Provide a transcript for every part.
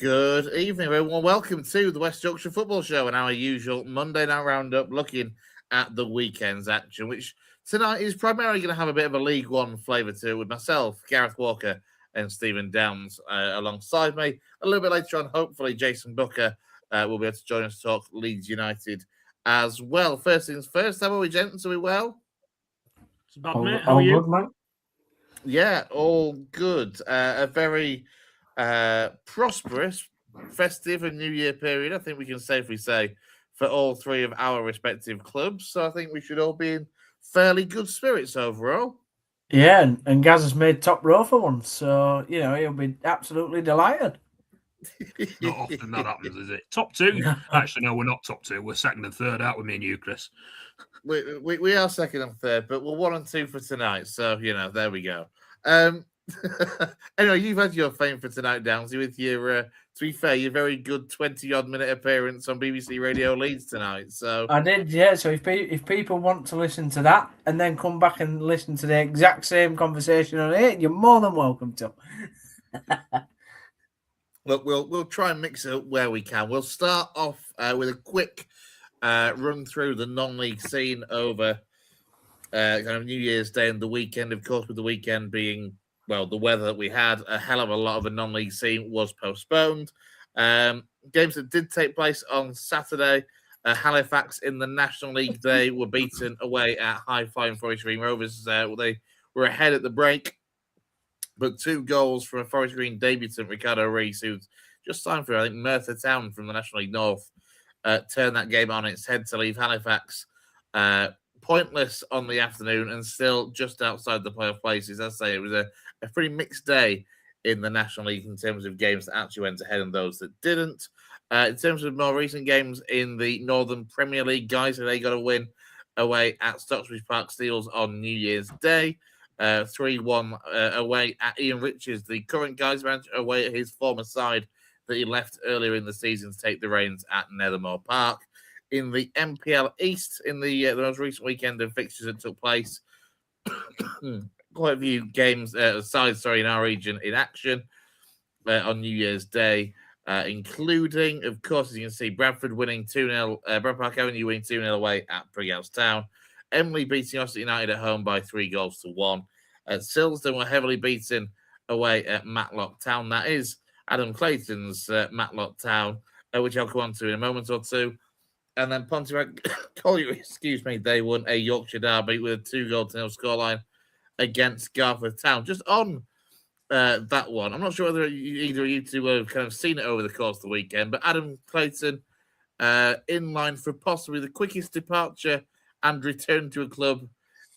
Good evening, everyone. Welcome to the West Yorkshire Football Show and our usual Monday night roundup looking at the weekend's action, which tonight is primarily going to have a bit of a League One flavour to it with myself, Gareth Walker, and Stephen Downes alongside me. A little bit later on, hopefully, Jayson Boocker will be able to join us to talk Leeds United as well. First things first, how are we, gents? Are we well? It's bad, mate. How are you? Good, mate. Yeah, all good. A very prosperous, festive and New Year period, I think we can safely say, for all three of our respective clubs. So I think we should all be in fairly good spirits overall. Yeah, and Gaz has made top row for once, so, he'll be absolutely delighted. Not often that happens, is it? Top two? Actually, no, we're not top two. We're second and third out with me and you, Chris. We are second and third, but we're 1 and 2 for tonight. So, there we go. Anyway, you've had your fame for tonight, Downsy, with your, to be fair, your very good 20-odd minute appearance on BBC Radio Leeds tonight. So I did, yeah. So if people want to listen to that and then come back and listen to the exact same conversation on it, you're more than welcome to. Look, we'll try and mix it up where we can. We'll start off with a quick run through the non-league scene over kind of New Year's Day and the weekend. Of course, with the weekend being, well, the weather that we had, a hell of a lot of the non-league scene was postponed. Games that did take place on Saturday, Halifax in the National League Day were beaten away at high-flying Forest Green Rovers. They were ahead at the break, but 2 goals from a Forest Green debutant, Ricardo Reis, who's just signed for, I think, Merthyr Town from the National League North, turned that game on its head to leave Halifax pointless on the afternoon and still just outside the playoff places. As I say, it was a pretty mixed day in the National League in terms of games that actually went ahead and those that didn't. In terms of more recent games in the Northern Premier League, guys, they got a win away at Stockbridge Park Steels on New Year's Day. 3-1 away at Ian Richards, the current guys manager, away at his former side that he left earlier in the season to take the reins at Nethermore Park. In the MPL East, in the most recent weekend of fixtures that took place, quite a few games, sides in our region in action on New Year's Day, including, of course, as you can see, Bradford winning 2-0, Bradford Park Avenue winning 2-0 away at Brighouse Town. Emily beating Oxford United at home by 3-1. Silsden were heavily beaten away at Matlock Town. That is Adam Clayton's Matlock Town, which I'll come on to in a moment or two. And then Pontefract Colliery, they won a Yorkshire derby with a 2-0 scoreline against Garforth Town. Just on that one, I'm not sure whether either of you two have kind of seen it over the course of the weekend, but Adam Clayton in line for possibly the quickest departure and return to a club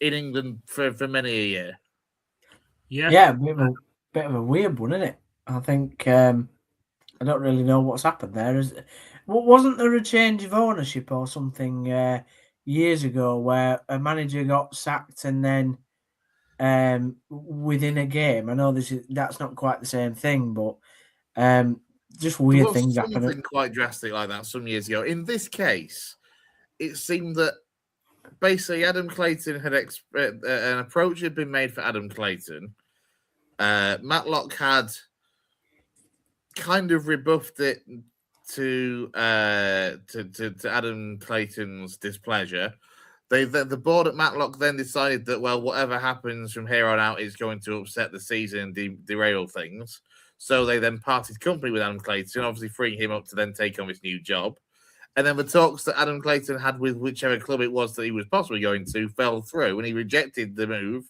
in England for many a year. Yeah, a bit of a weird one, isn't it? I think I don't really know what's happened there. Wasn't there a change of ownership or something years ago where a manager got sacked and then within a game? I know that's not quite the same thing, but just weird things happen. Something quite drastic like that some years ago. In this case, it seemed that basically Adam Clayton had an approach had been made for Adam Clayton. Matlock had kind of rebuffed it to Adam Clayton's displeasure. The board at Matlock then decided that, well, whatever happens from here on out is going to upset the season and derail things. So they then parted company with Adam Clayton, obviously freeing him up to then take on his new job. And then the talks that Adam Clayton had with whichever club it was that he was possibly going to fell through, and he rejected the move.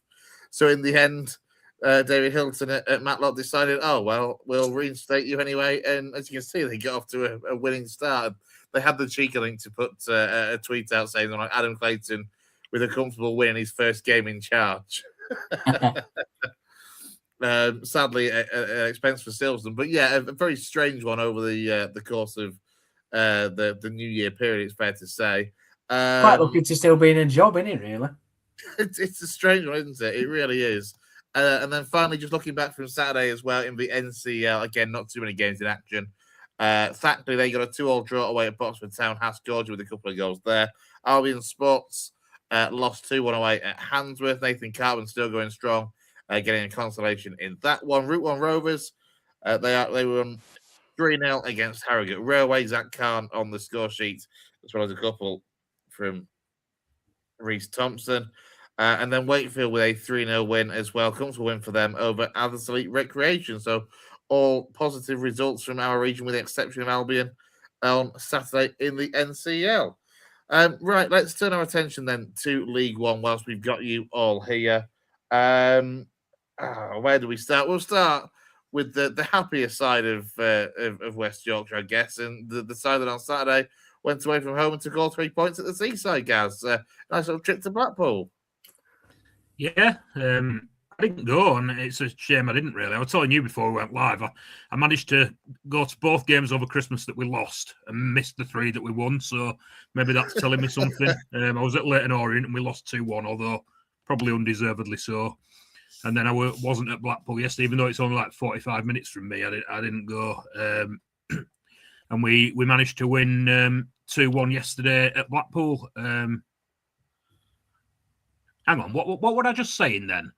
So in the end, David Hilton at Matlock decided, oh, well, we'll reinstate you anyway. And as you can see, they got off to a winning start. They had the cheek, I think, to put a tweet out saying, like, Adam Clayton with a comfortable win in his first game in charge. Sadly, an expense for Silsden. But yeah, a very strange one over the course of the New Year period, it's fair to say. Quite lucky to still be in a job, isn't it, really? It's a strange one, isn't it? It really is. And then finally, just looking back from Saturday as well in the NCL, again, not too many games in action. Thackley, they got a 2-2 draw away at Boxford Town, Haas Georgia with a couple of goals there. Albion Sports lost 2-1 away at Handsworth. Nathan Cartman still going strong, getting a consolation in that one. Route 1 Rovers, they won 3-0 against Harrogate Railway. Zach Khan on the score sheet, as well as a couple from Reece Thompson. And then Wakefield with a 3-0 win as well. Comfortable win for them over Athersley Recreation. So all positive results from our region with the exception of Albion on Saturday in the NCL. Right, let's turn our attention then to League One whilst we've got you all here. Where do we start? We'll start with the happier side of West Yorkshire, I guess, and the side that on Saturday went away from home and took all 3 points at the Seaside, Gaz. Nice little trip to Blackpool. Yeah, I didn't go, and it's a shame I didn't really. I was telling you before we went live, I managed to go to both games over Christmas that we lost and missed the 3 that we won, so maybe that's telling me something. I was at Leyton Orient and we lost 2-1, although probably undeservedly so. And then I wasn't at Blackpool yesterday, even though it's only like 45 minutes from me. I didn't go. And we managed to win 2-1 yesterday at Blackpool. Hang on, what were I just saying then?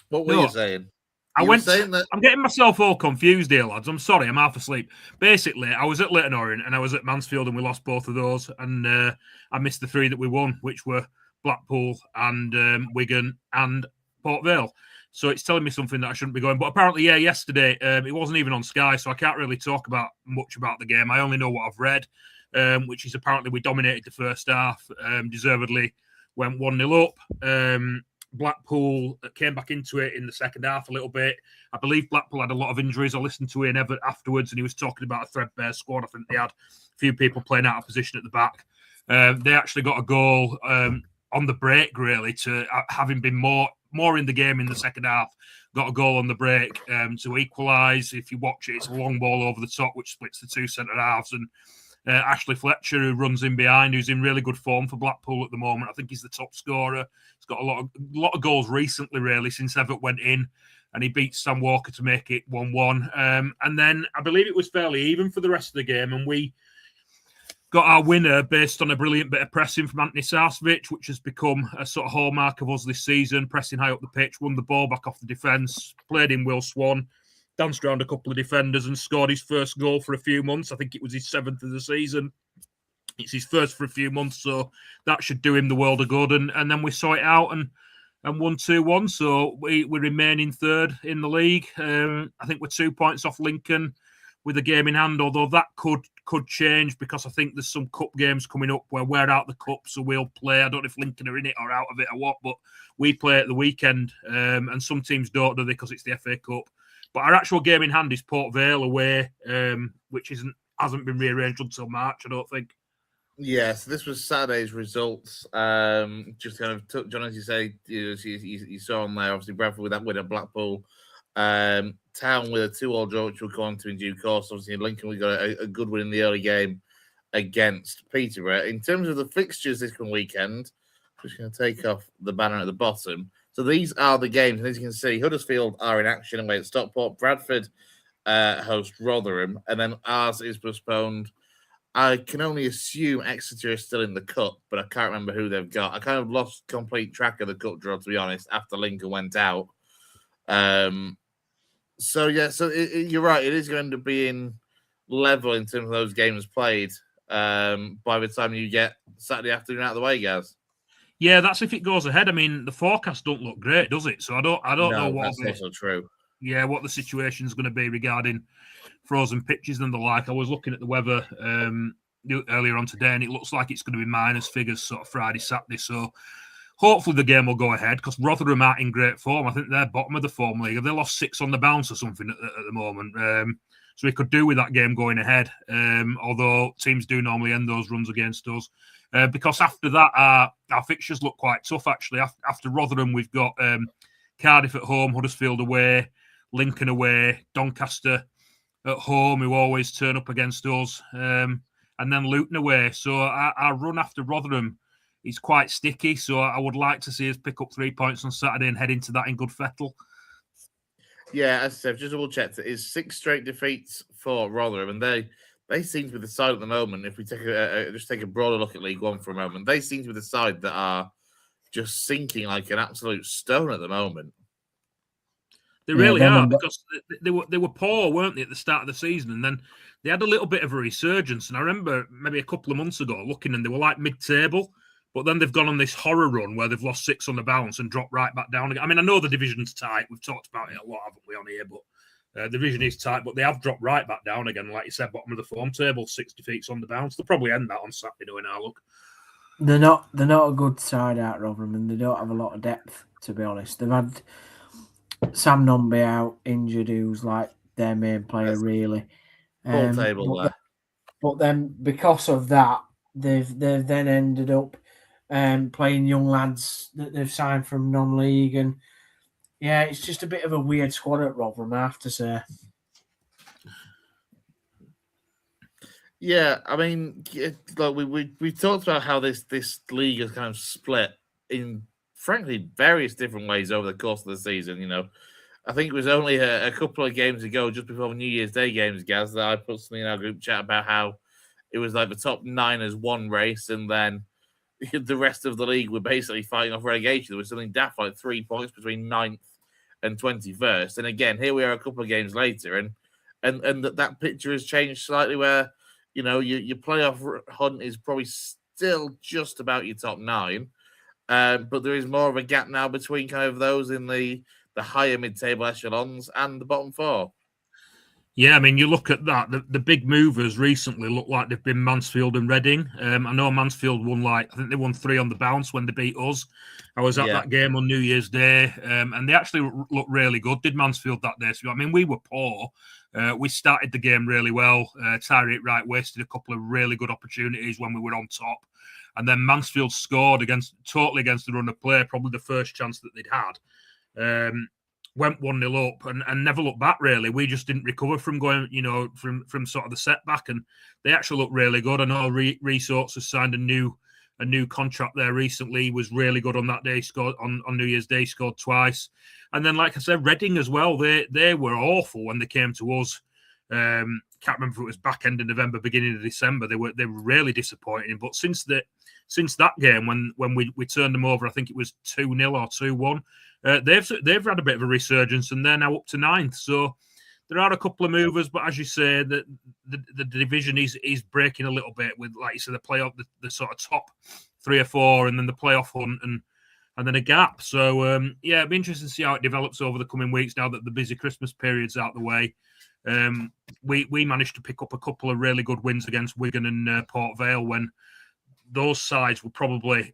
What were you saying? I'm getting myself all confused here, lads. I'm sorry, I'm half asleep. Basically, I was at Leyton Orient and I was at Mansfield and we lost both of those. And I missed the 3 that we won, which were Blackpool and Wigan and Port Vale. So it's telling me something that I shouldn't be going. But apparently, yeah, yesterday, it wasn't even on Sky, so I can't really talk much about the game. I only know what I've read, which is apparently we dominated the first half, deservedly went 1-0 up. Blackpool came back into it in the second half a little bit. I believe Blackpool had a lot of injuries. I listened to Ian Everett afterwards, and he was talking about a threadbare squad. I think they had a few people playing out of position at the back. They actually got a goal on the break, really, to having been more in the game in the second half. Got a goal on the break to equalise. If you watch it, it's a long ball over the top, which splits the 2 centre halves. And Ashley Fletcher, who runs in behind, who's in really good form for Blackpool at the moment. I think he's the top scorer. He's got a lot of goals recently, really, since Everett went in, and he beat Sam Walker to make it 1-1. And then I believe it was fairly even for the rest of the game, and we got our winner based on a brilliant bit of pressing from Anthony Sarcevic, which has become a sort of hallmark of us this season, pressing high up the pitch, won the ball back off the defence, played in Will Swan, danced around a couple of defenders and scored his first goal for a few months. I think it was his 7th of the season. It's his first for a few months, so that should do him the world of good. And then we saw it out and won 2-1, so we remain in third in the league. I think we're 2 points off Lincoln with a game in hand, although that could change because I think there's some cup games coming up where we're out the cup, so we'll play. I don't know if Lincoln are in it or out of it or what, but we play at the weekend, and some teams don't, do they, because it's the FA Cup. But our actual game in hand is Port Vale away, which hasn't been rearranged until March, I don't think. Yes, this was Saturday's results. Just kind of took John, as you say, you saw on there, obviously Bradford with that win at Blackpool. Town with a 2-2 draw, which we'll go on to in due course. Obviously, in Lincoln, we got a good win in the early game against Peterborough. In terms of the fixtures this weekend, I'm just going to take off the banner at the bottom. So these are the games, and as you can see, Huddersfield are in action away at Stockport. Bradford host Rotherham, and then ours is postponed. I can only assume Exeter is still in the cup, but I can't remember who they've got. I kind of lost complete track of the cup draw, to be honest, after Lincoln went out. So you're right. It is going to be in level in terms of those games played by the time you get Saturday afternoon out of the way, guys. Yeah, that's if it goes ahead. I mean, the forecast don't look great, does it? So I don't know what. That's also true. Yeah, what the situation is going to be regarding frozen pitches and the like. I was looking at the weather earlier on today, and it looks like it's going to be minus figures sort of Friday, Saturday. So hopefully the game will go ahead because Rotherham aren't in great form. I think they're bottom of the form league. They lost 6 on the bounce or something at the moment. So we could do with that game going ahead, although teams do normally end those runs against us. Because after that, our fixtures look quite tough, actually. After Rotherham, we've got Cardiff at home, Huddersfield away, Lincoln away, Doncaster at home, who always turn up against us, and then Luton away. So our run after Rotherham is quite sticky. So I would like to see us pick up 3 points on Saturday and head into that in good fettle. Yeah, as I said, just double checked. It is 6 straight defeats for Rotherham, and they seem to be the side at the moment. If we take just take a broader look at League One for a moment, they seem to be the side that are just sinking like an absolute stone at the moment. They really are, because they were poor, weren't they, at the start of the season? And then they had a little bit of a resurgence. And I remember maybe a couple of months ago looking, and they were like mid-table. But then they've gone on this horror run where they've lost 6 on the bounce and dropped right back down again. I mean, I know the division's tight. We've talked about it a lot, haven't we, on here? But the division is tight, but they have dropped right back down again. Like you said, bottom of the form table, 6 defeats on the bounce. They'll probably end that on Saturday, knowing our luck. They're not a good side out, Rotherham, and they don't have a lot of depth, to be honest. They've had Sam Nombe out injured, who's like their main player, really. Full table there. But then because of that, they've then ended up playing young lads that they've signed from non-league, and yeah, it's just a bit of a weird squad at Rotherham, I have to say. Yeah, I mean, like we talked about how this league is kind of split in, frankly, various different ways over the course of the season. You know, I think it was only a couple of games ago, just before the New Year's Day games, Gaz, that I put something in our group chat about how it was like the top 9 as one race, and then the rest of the league were basically fighting off relegation. There was something daft like 3 points between 9th and 21st. And again, here we are a couple of games later, and that picture has changed slightly, where, you know, your playoff hunt is probably still just about your top 9, but there is more of a gap now between kind of those in the higher mid-table echelons and the bottom 4. Yeah, I mean, you look at that. The big movers recently look like they've been Mansfield and Reading. I know Mansfield won, I think they won 3 on the bounce when they beat us. I was at that game on New Year's Day, and they actually looked really good, did Mansfield, that day. So, I mean, we were poor. We started the game really well. Tyree Wright wasted a couple of really good opportunities when we were on top. And then Mansfield scored totally against the run of play, probably the first chance that they'd had. Went 1-0 up and never looked back, really. We just didn't recover from going, you know, from sort of the setback, and they actually looked really good. I know Reece Oates has signed a new contract there recently. He was really good on that day, scored on New Year's Day, scored twice. And then, like I said, Reading as well, they were awful when they came to us. Can't remember if it was back end of November, beginning of December. They were really disappointing. But since that game, when we turned them over, I think it was 2-0 or 2-1. They've had a bit of a resurgence, and they're now up to 9th. So there are a couple of movers, but as you say, the division is breaking a little bit with, like you said, the playoff, the sort of top 3 or 4, and then the playoff hunt, and then a gap. So yeah, it'd be interesting to see how it develops over the coming weeks now that the busy Christmas period's out the way. We managed to pick up a couple of really good wins against Wigan and Port Vale, when those sides were probably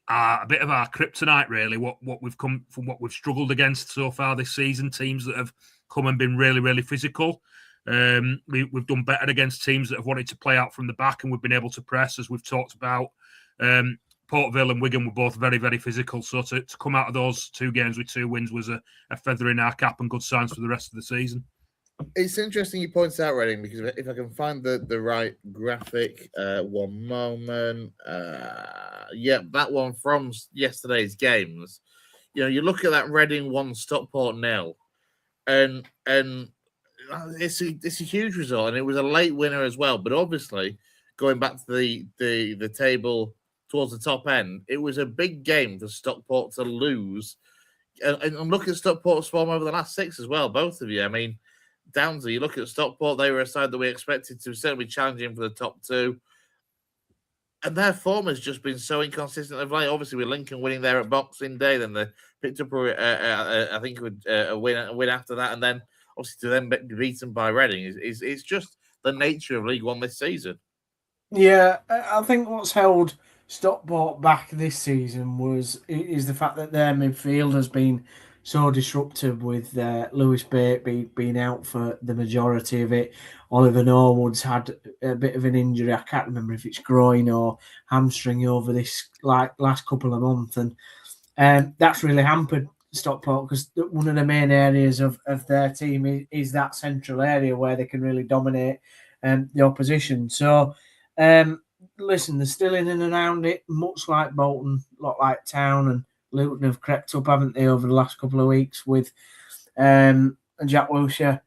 a bit of our kryptonite, really. What we've come from, what we've struggled against so far this season, teams that have come and been really, really physical. We've done better against teams that have wanted to play out from the back, and we've been able to press, as we've talked about. Port Vale and Wigan were both very, very physical. So to come out of those 2 games with 2 wins was a feather in our cap and good signs for the rest of the season. It's interesting you point out, Reading, because if I can find the right graphic, one moment. Yeah, that one from yesterday's games. You know, you look at that Reading 1, Stockport 0, and it's a huge result, and it was a late winner as well. But obviously, going back to the table towards the top end, it was a big game for Stockport to lose. And look at Stockport's form over the last 6 as well, both of you. I mean, Downsy, you look at Stockport, they were a side that we expected to certainly be challenging for the top 2. And their form has just been so inconsistent of late. Obviously, with Lincoln winning there at Boxing Day, then they picked up, I think, a win after that. And then, obviously, to then be beaten by Reading is just the nature of League One this season. Yeah, I think what's held Stockport back this season is the fact that their midfield has been so disruptive, with Lewis Bate being out for the majority of it. Oliver Norwood's had a bit of an injury. I can't remember if it's groin or hamstring over this last couple of months, and that's really hampered Stockport, because one of the main areas of their team is that central area where they can really dominate the opposition. So listen, they're still in and around it, much like Bolton, a lot like Town and Luton have crept up, haven't they, over the last couple of weeks, with Jack Wilshere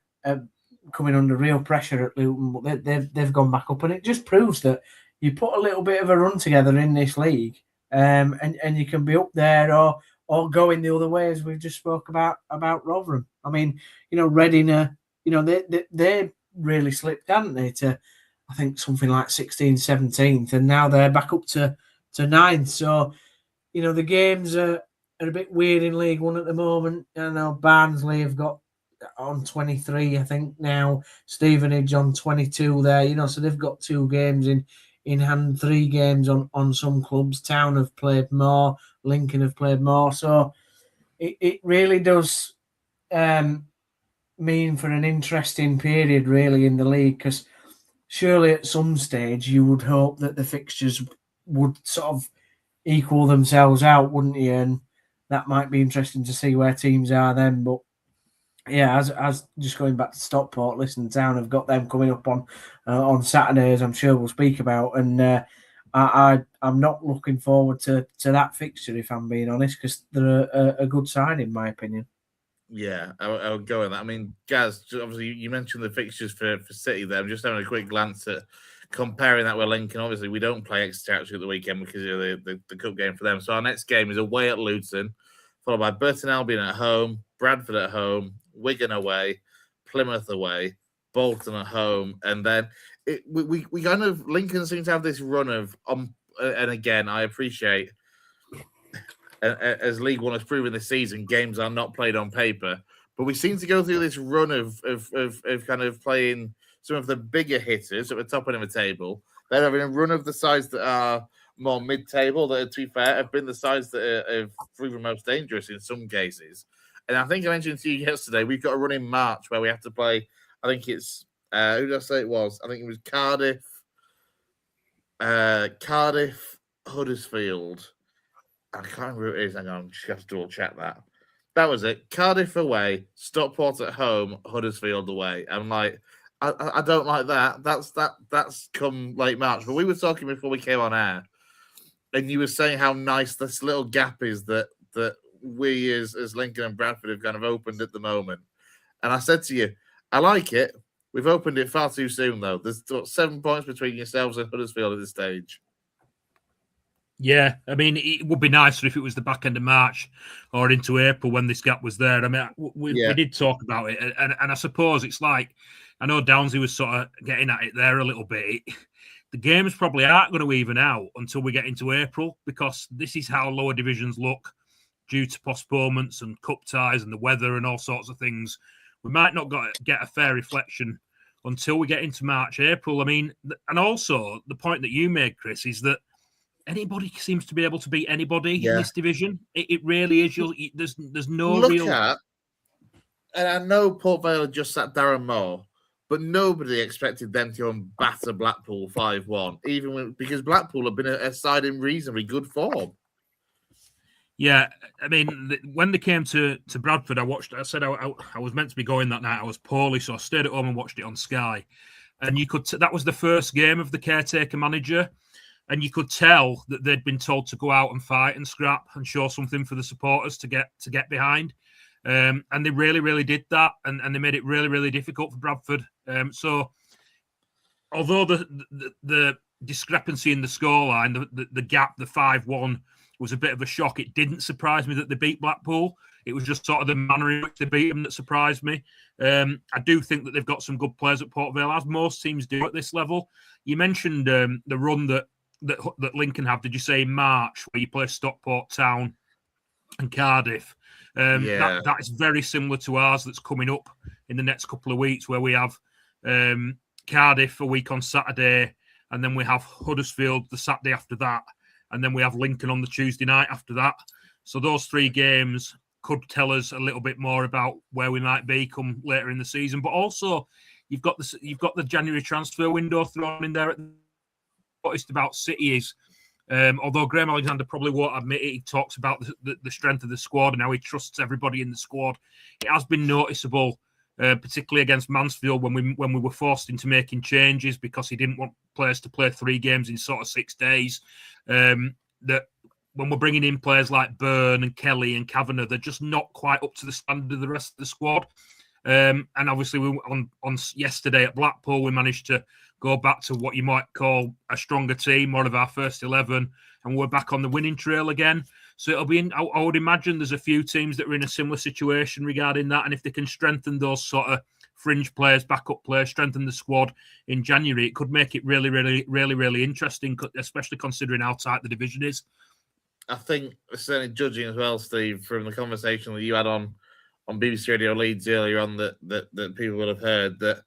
coming under real pressure at Luton. But they've gone back up, and it just proves that you put a little bit of a run together in this league, and you can be up there or going the other way, as we've just spoke about Rotherham. I mean, Reading, they really slipped, hadn't they, to, I think, something like 16th, 17th, and now they're back up to 9th. So, the games are a bit weird in League One at the moment. I know Barnsley have got on 23, I think now. Stevenage on 22 there, so they've got 2 games in hand, 3 games on some clubs. Town have played more, Lincoln have played more. So it really does mean for an interesting period, really, in the league, because surely at some stage you would hope that the fixtures would sort of equal themselves out, wouldn't you? And that might be interesting to see where teams are then. But yeah, as just going back to Stockport, Liston Town have got them coming up on Saturday, as I'm sure we'll speak about, and I'm not looking forward to that fixture, if I'm being honest, because they're a good side in my opinion. Yeah, I would go with that. I mean, Gaz, obviously you mentioned the fixtures for City there. I'm just having a quick glance at comparing that with Lincoln. Obviously, we don't play Exeter actually at the weekend because of the cup game for them. So our next game is away at Luton, followed by Burton Albion at home, Bradford at home, Wigan away, Plymouth away, Bolton at home, and then we kind of, Lincoln seems to have this run of and again, I appreciate, as League One has proven this season, games are not played on paper, but we seem to go through this run of kind of playing some of the bigger hitters at the top end of the table. They're having a run of the sides that are more mid-table, that, to be fair, have been the sides that have proven most dangerous in some cases. And I think I mentioned to you yesterday, we've got a run in March where we have to play, I think it's, who did I say it was? I think it was Cardiff, Huddersfield. I can't remember who it is. Hang on, I'm just going to double check that. That was it. Cardiff away, Stockport at home, Huddersfield away. I'm like, I don't like that. That's come late March. But we were talking before we came on air, and you were saying how nice this little gap is that we as Lincoln and Bradford have kind of opened at the moment. And I said to you, I like it. We've opened it far too soon, though. There's 7 points between yourselves and Huddersfield at this stage. Yeah, I mean, it would be nicer if it was the back end of March or into April when this gap was there. I mean, we did talk about it, and I suppose it's like, I know Downesy was sort of getting at it there a little bit. The games probably aren't going to even out until we get into April, because this is how lower divisions look due to postponements and cup ties and the weather and all sorts of things. We might not get a fair reflection until we get into March, April. I mean, and also the point that you made, Chris, is that anybody seems to be able to beat anybody in this division. It really is. There's no real. And I know Port Vale just sat Darren Moore, but nobody expected them to batter Blackpool 5-1, because Blackpool have been a side in reasonably good form. Yeah, I mean, when they came to Bradford, I said I was meant to be going that night. I was poorly, so I stayed at home and watched it on Sky. And you could that was the first game of the caretaker manager. And you could tell that they'd been told to go out and fight and scrap and show something for the supporters to get behind. And they really, really did that. And they made it really, really difficult for Bradford. So although the discrepancy in the scoreline, the gap, the 5-1 was a bit of a shock, it didn't surprise me that they beat Blackpool. It was just sort of the manner in which they beat them that surprised me. I do think that they've got some good players at Port Vale, as most teams do at this level. You mentioned the run that Lincoln have, did you say, in March, where you play Stockport, Town and Cardiff? That is very similar to ours that's coming up in the next couple of weeks, where we have Cardiff a week on Saturday, and then we have Huddersfield the Saturday after that, and then we have Lincoln on the Tuesday night after that. So those 3 games could tell us a little bit more about where we might be come later in the season. But also, you've got the January transfer window thrown in there at noticed about City is, although Graham Alexander probably won't admit it, he talks about the strength of the squad and how he trusts everybody in the squad. It has been noticeable, particularly against Mansfield, when we were forced into making changes because he didn't want players to play 3 games in sort of 6 days. That when we're bringing in players like Byrne and Kelly and Kavanagh, they're just not quite up to the standard of the rest of the squad. And obviously, on yesterday at Blackpool, we managed to go back to what you might call a stronger team, more of our first 11, and we're back on the winning trail again. So it'll be, I would imagine there's a few teams that are in a similar situation regarding that. And if they can strengthen those sort of fringe players, backup players, strengthen the squad in January, it could make it really, really, really, really interesting, especially considering how tight the division is. I think, certainly judging as well, Steve, from the conversation that you had on BBC Radio Leeds earlier on, that people will have heard, that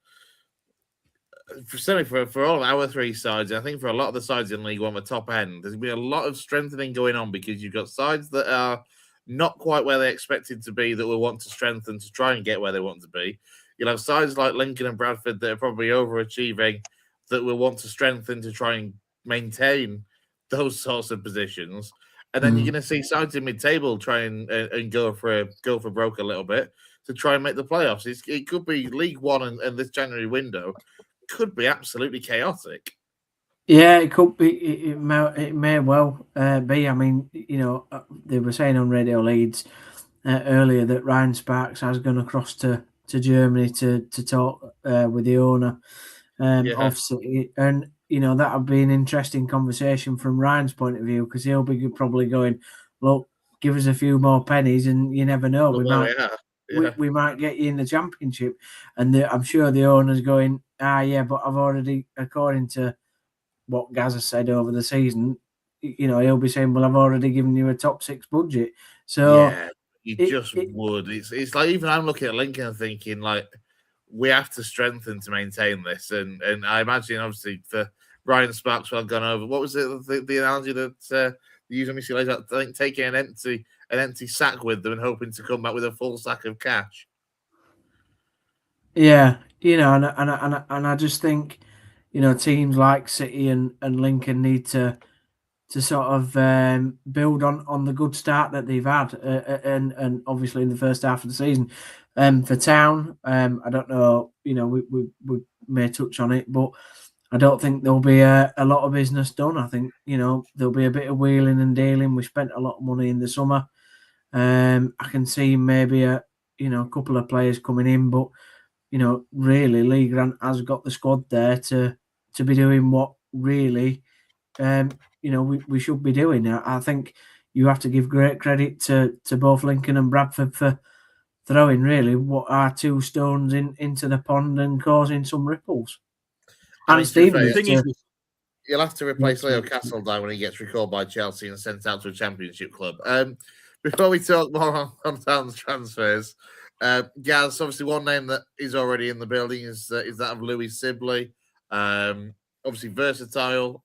certainly for all of our three sides, I think for a lot of the sides in League One, the top end, there's been a lot of strengthening going on, because you've got sides that are not quite where they expected to be that will want to strengthen to try and get where they want to be. You'll have sides like Lincoln and Bradford that are probably overachieving that will want to strengthen to try and maintain those sorts of positions. And then you're going to see sides in mid-table try and go for broke a little bit to try and make the playoffs. It could be League One and this January window could be absolutely chaotic. Yeah, it could be. It may well be. I mean, they were saying on Radio Leeds earlier that Ryan Sparks has gone across to Germany to talk with the owner of City, and that would be an interesting conversation from Ryan's point of view, because he'll be probably going, look, give us a few more pennies, and you never know, we might get you in the Championship. And I'm sure the owner's going, yeah, but I've already, according to what Gaza said over the season, he'll be saying, well, I've already given you a top 6 budget. So yeah, would. It's like, even I'm looking at Lincoln and thinking, like, we have to strengthen to maintain this. And I imagine, obviously, for Ryan Sparks, well gone over. What was it? The analogy that you used on Missy later? I think taking an empty sack with them and hoping to come back with a full sack of cash. Yeah, and I just think, teams like City and Lincoln need to sort of build on the good start that they've had, and obviously in the first half of the season. For Town, I don't know, we may touch on it, but I don't think there'll be a lot of business done. I think, there'll be a bit of wheeling and dealing. We spent a lot of money in the summer. I can see maybe a couple of players coming in, but really, Lee Grant has got the squad there to be doing what really, we should be doing. I think you have to give great credit to both Lincoln and Bradford for throwing really what are 2 stones into the pond and causing some ripples. I mean, you'll have to replace Leo Castledine when he gets recalled by Chelsea and sent out to a Championship club. Before we talk more on Town's transfers, Gaz, obviously one name that is already in the building is that of Louis Sibley. Obviously versatile,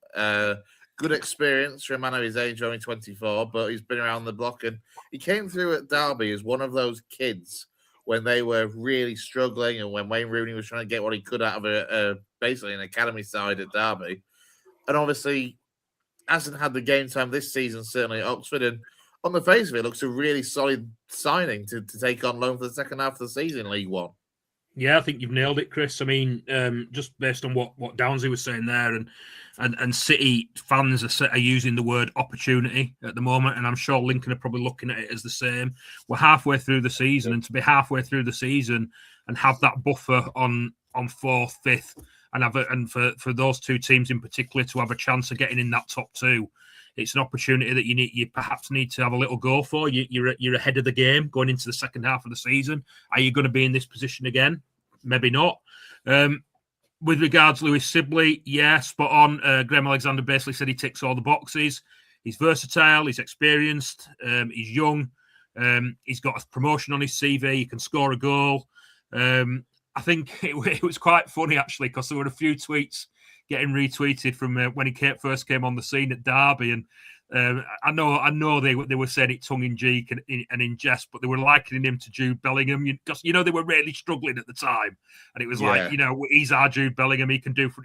good experience for a man of his age, only 24, but he's been around the block, and he came through at Derby as one of those kids when they were really struggling, and when Wayne Rooney was trying to get what he could out of basically an academy side at Derby, and obviously hasn't had the game time this season, certainly at Oxford, and on the face of it, looks a really solid signing to take on loan for the second half of the season, League One. Yeah, I think you've nailed it, Chris. I mean, just based on what Downsy was saying there, and City fans are using the word opportunity at the moment, and I'm sure Lincoln are probably looking at it as the same. We're halfway through the season, and to be halfway through the season and have that buffer on 4th, 5th, and for those 2 teams in particular to have a chance of getting in that top 2, it's an opportunity that you perhaps need to have a little go for. You're ahead of the game going into the second half of the season. Are you going to be in this position again? Maybe not. With regards to Louis Sibley, yeah, spot on. Graham Alexander basically said he ticks all the boxes. He's versatile. He's experienced. He's young. He's got a promotion on his CV. He can score a goal. I think it was quite funny, actually, because there were a few tweets getting retweeted from when he first came on the scene at Derby, and I know they were saying it tongue in cheek and in jest, but they were likening him to Jude Bellingham because they were really struggling at the time, and it was like he's our Jude Bellingham, he can do for.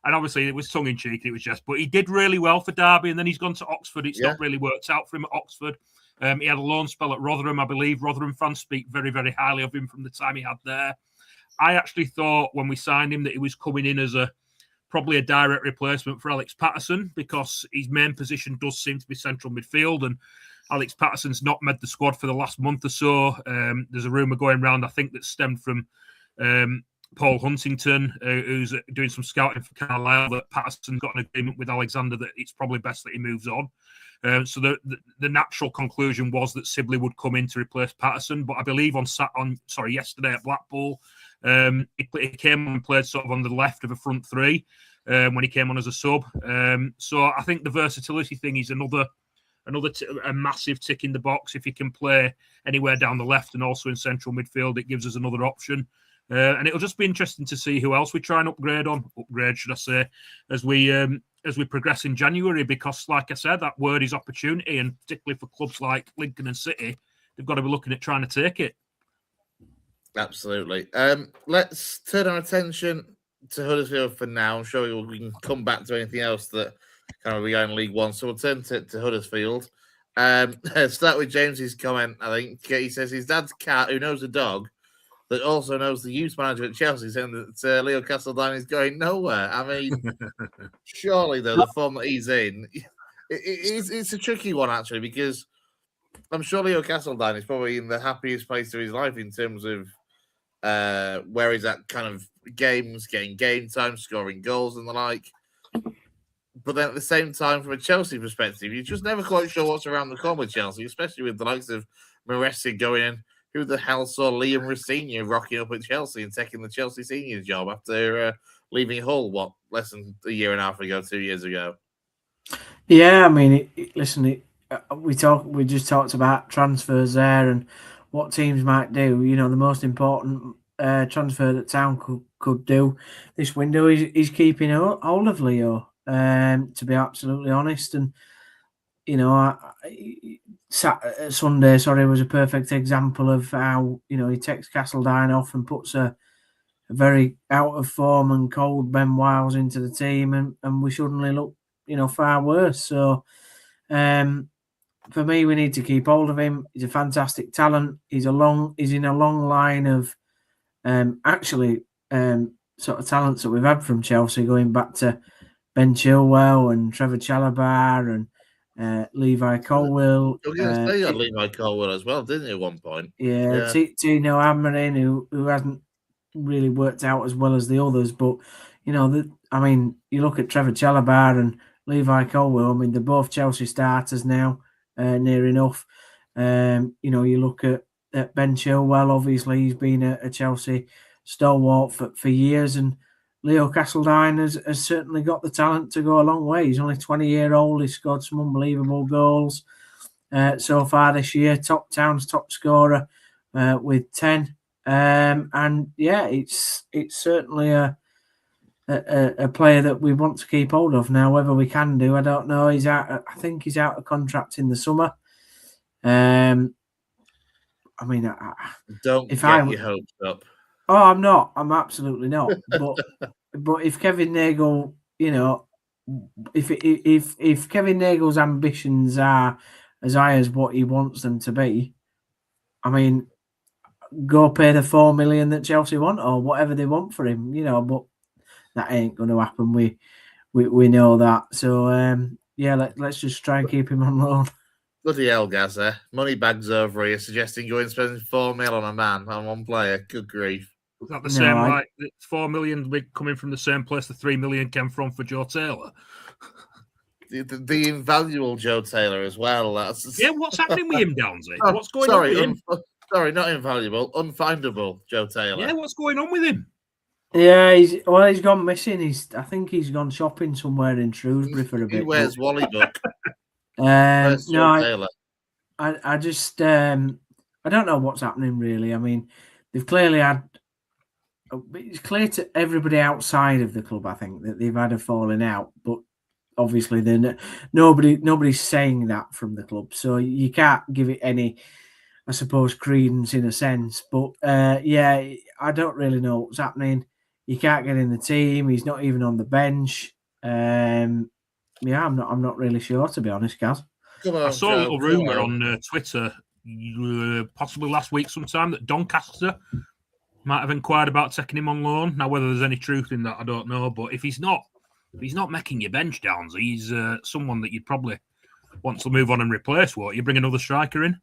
And obviously it was tongue in cheek, it was just, but he did really well for Derby, and then he's gone to Oxford. It's not really worked out for him at Oxford. He had a loan spell at Rotherham, I believe. Rotherham fans speak very, very highly of him from the time he had there. I actually thought when we signed him that he was coming in as probably a direct replacement for Alex Patterson, because his main position does seem to be central midfield, and Alex Patterson's not made the squad for the last month or so. There's a rumour going around, I think, that stemmed from Paul Huntington, who's doing some scouting for Carlisle, that Patterson's got an agreement with Alexander that it's probably best that he moves on. So the natural conclusion was that Sibley would come in to replace Patterson, but I believe yesterday at Blackpool, he came on and played sort of on the left of a front three when he came on as a sub. So I think the versatility thing is a massive tick in the box. If he can play anywhere down the left and also in central midfield, it gives us another option. And it'll just be interesting to see who else we try and upgrade, should I say, as we progress in January, because like I said, that word is opportunity, and particularly for clubs like Lincoln and City, they've got to be looking at trying to take it. Absolutely. Let's turn our attention to Huddersfield for now. I'm sure we can come back to anything else that kind of regarding League One. So we'll turn to Huddersfield. Start with James's comment. I think he says his dad's cat, who knows a dog, that also knows the youth manager at Chelsea, saying that Leo Castledine is going nowhere. I mean, surely, though, the form that he's in, it's a tricky one, actually, because I'm sure Leo Castledine is probably in the happiest place of his life in terms of where he's at kind of games, getting game time, scoring goals and the like. But then at the same time, from a Chelsea perspective, you're just never quite sure what's around the corner with Chelsea, especially with the likes of Maressi going in. Who the hell saw Liam Rosenior rocking up at Chelsea and taking the Chelsea seniors job after leaving Hull, less than a year and a half ago, 2 years ago? Yeah, I mean, we just talked about transfers there and what teams might do. You know, the most important transfer that Town could do this window is keeping hold of Leo, to be absolutely honest. And, you know, Sunday was a perfect example of how, you know, he takes Castledine off and puts a very out of form and cold Ben Wiles into the team, and we suddenly look, you know, far worse. So for me, we need to keep hold of him. He's a fantastic talent. He's in a long line of sort of talents that we've had from Chelsea, going back to Ben Chilwell and Trevor Chalobah and Levi Colwill. I was going to say you had Levi Colwill as well, didn't you, at one point? Yeah. Tino Amarin, who hasn't really worked out as well as the others, but you know, you look at Trevor Chalobah and Levi Colwill. I mean, they're both Chelsea starters now, near enough. You know, you look at Ben Chilwell. Obviously, he's been a Chelsea stalwart for years, and Leo Castledine has certainly got the talent to go a long way. He's only 20-year-old. He's scored some unbelievable goals so far this year. Town's top scorer with 10. And yeah, it's certainly a player that we want to keep hold of now. Whether we can do, I don't know. I think he's out of contract in the summer. I mean, don't get your hopes up. Oh, I'm not. I'm absolutely not. But if Kevin Nagle, you know, if Kevin Nagle's ambitions are as high as what he wants them to be, I mean, go pay the $4 million that Chelsea want or whatever they want for him, you know. But that ain't going to happen. We know that. So yeah, let's just try and keep him on loan. Bloody hell, Gazza. Money bags over here, suggesting going and spending $4 million on a man, on one player. Good grief. Is that the same? Like $4 million coming from the same place the $3 million came from for Joe Taylor? The invaluable Joe Taylor as well. Yeah, what's happening with him, Downsy? What's going on with him? Sorry, not invaluable, unfindable Joe Taylor. Yeah, what's going on with him? Yeah, he's gone missing. I think he's gone shopping somewhere in Shrewsbury for a bit. He wears Wally Book. No, I just I don't know what's happening really. I mean, they've clearly had. It's clear to everybody outside of the club, I think, that they've had a falling out, but obviously nobody's saying that from the club, so you can't give it any, I suppose, credence in a sense. But yeah, I don't really know what's happening. He can't get in the team. He's not even on the bench. Yeah, I'm not really sure, to be honest, Gaz. I saw a little rumor on Twitter, possibly last week sometime, that Doncaster might have inquired about taking him on loan. Now, whether there's any truth in that, I don't know. But if he's not making your bench, Downs, he's someone that you'd probably want to move on and replace, won't you? Bring another striker in.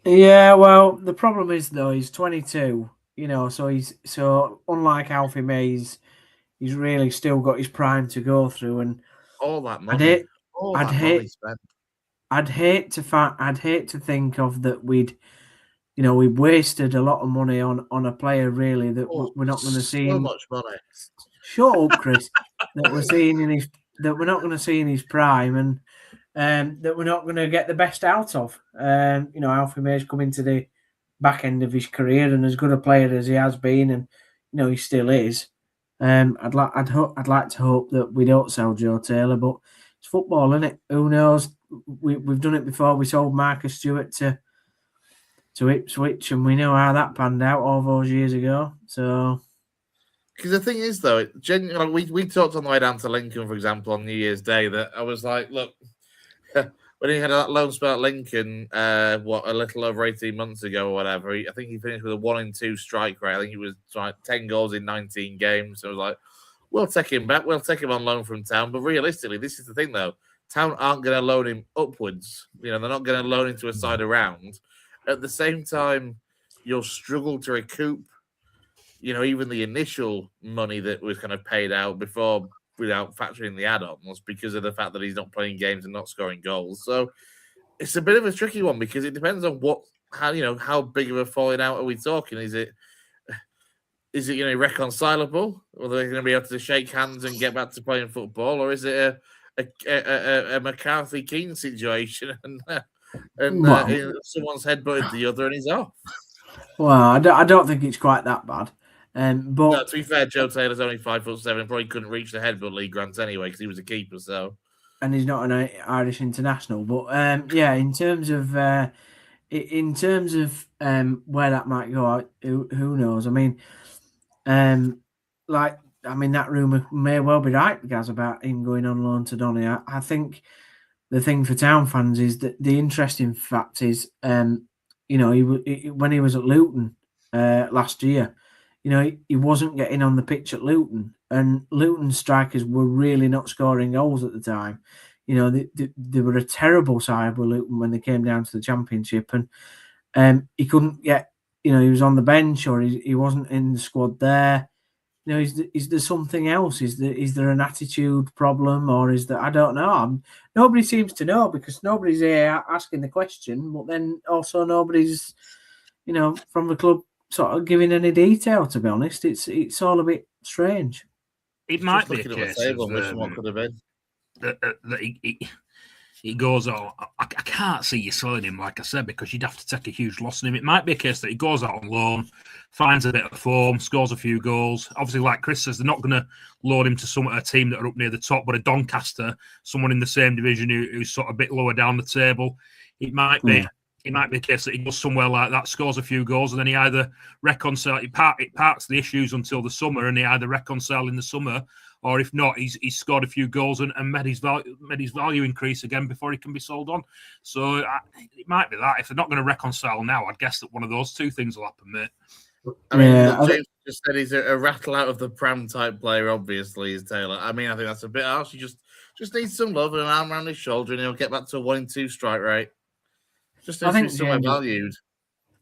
Yeah, well, the problem is though he's 22. So unlike Alfie May, he's really still got his prime to go through, and all that money, money spent. I'd hate to think of that we'd wasted a lot of money on a player really that we're not going to see. So much money. Shut up, Chris. that we're not going to see in his prime, and that we're not going to get the best out of. Alfie May's coming to the back end of his career, and as good a player as he has been, and he still is. I'd like to hope that we don't sell Joe Taylor, but it's football, isn't it? Who knows? We've done it before. We sold Marcus Stewart to Ipswich, and we know how that panned out all those years ago. So, because the thing is, though, genuinely, we talked on the way down to Lincoln, for example, on New Year's Day, that I was like, look, when he had that loan spell at Lincoln, a little over 18 months ago or whatever, I think he finished with a 1-2 strike rate. I think he was 10 goals in 19 games. So I was like, we'll take him back. We'll take him on loan from Town. But realistically, this is the thing, though. Town aren't going to loan him upwards. They're not going to loan him to a side around. At the same time, you'll struggle to recoup, even the initial money that was kind of paid out before, without factoring the add-ons, because of the fact that he's not playing games and not scoring goals. So it's a bit of a tricky one, because it depends on how big of a falling out are we talking? Is it irreconcilable? Or are they going to be able to shake hands and get back to playing football? Or is it a McCarthy Keane situation and someone's headbutted the other and he's off? Well, I don't think it's quite that bad. But no, to be fair, Joe Taylor's only 5'7", probably couldn't reach the headbutt league grants anyway because he was a keeper. So, and he's not an Irish international. But in terms of where that might go, who knows? I mean, that rumor may well be right, guys, about him going on loan to Donny. I think the thing for Town fans is that the interesting fact is, when he was at Luton last year, he wasn't getting on the pitch at Luton, and Luton strikers were really not scoring goals at the time. They were a terrible side with Luton when they came down to the Championship, and he couldn't get, he was on the bench or he wasn't in the squad there. Is there something else? Is there an attitude problem, or is there? I don't know. Nobody seems to know, because nobody's here asking the question, but then also nobody's, from the club sort of giving any detail. To be honest, it's all a bit strange. It might be a case what could have been. That he goes on. I can't see you selling him, like I said, because you'd have to take a huge loss on him. It might be a case that he goes out on loan, finds a bit of form, scores a few goals. Obviously, like Chris says, they're not going to load him to a team that are up near the top, but a Doncaster, someone in the same division who's sort of a bit lower down the table. It might be. Yeah. It might be a case that he goes somewhere like that, scores a few goals, and then he either it parts the issues until the summer, and they either reconcile in the summer, or if not, he's scored a few goals and made his value increase again before he can be sold on. So it might be that. If they're not going to reconcile now, I'd guess that one of those two things will happen, mate. I mean, James just said he's a rattle out of the pram type player, obviously, is Taylor. I mean, I think that's a bit harsh. He just needs some love and an arm around his shoulder, and he'll get back to a 1-2 strike rate. Just needs to be somewhere valued.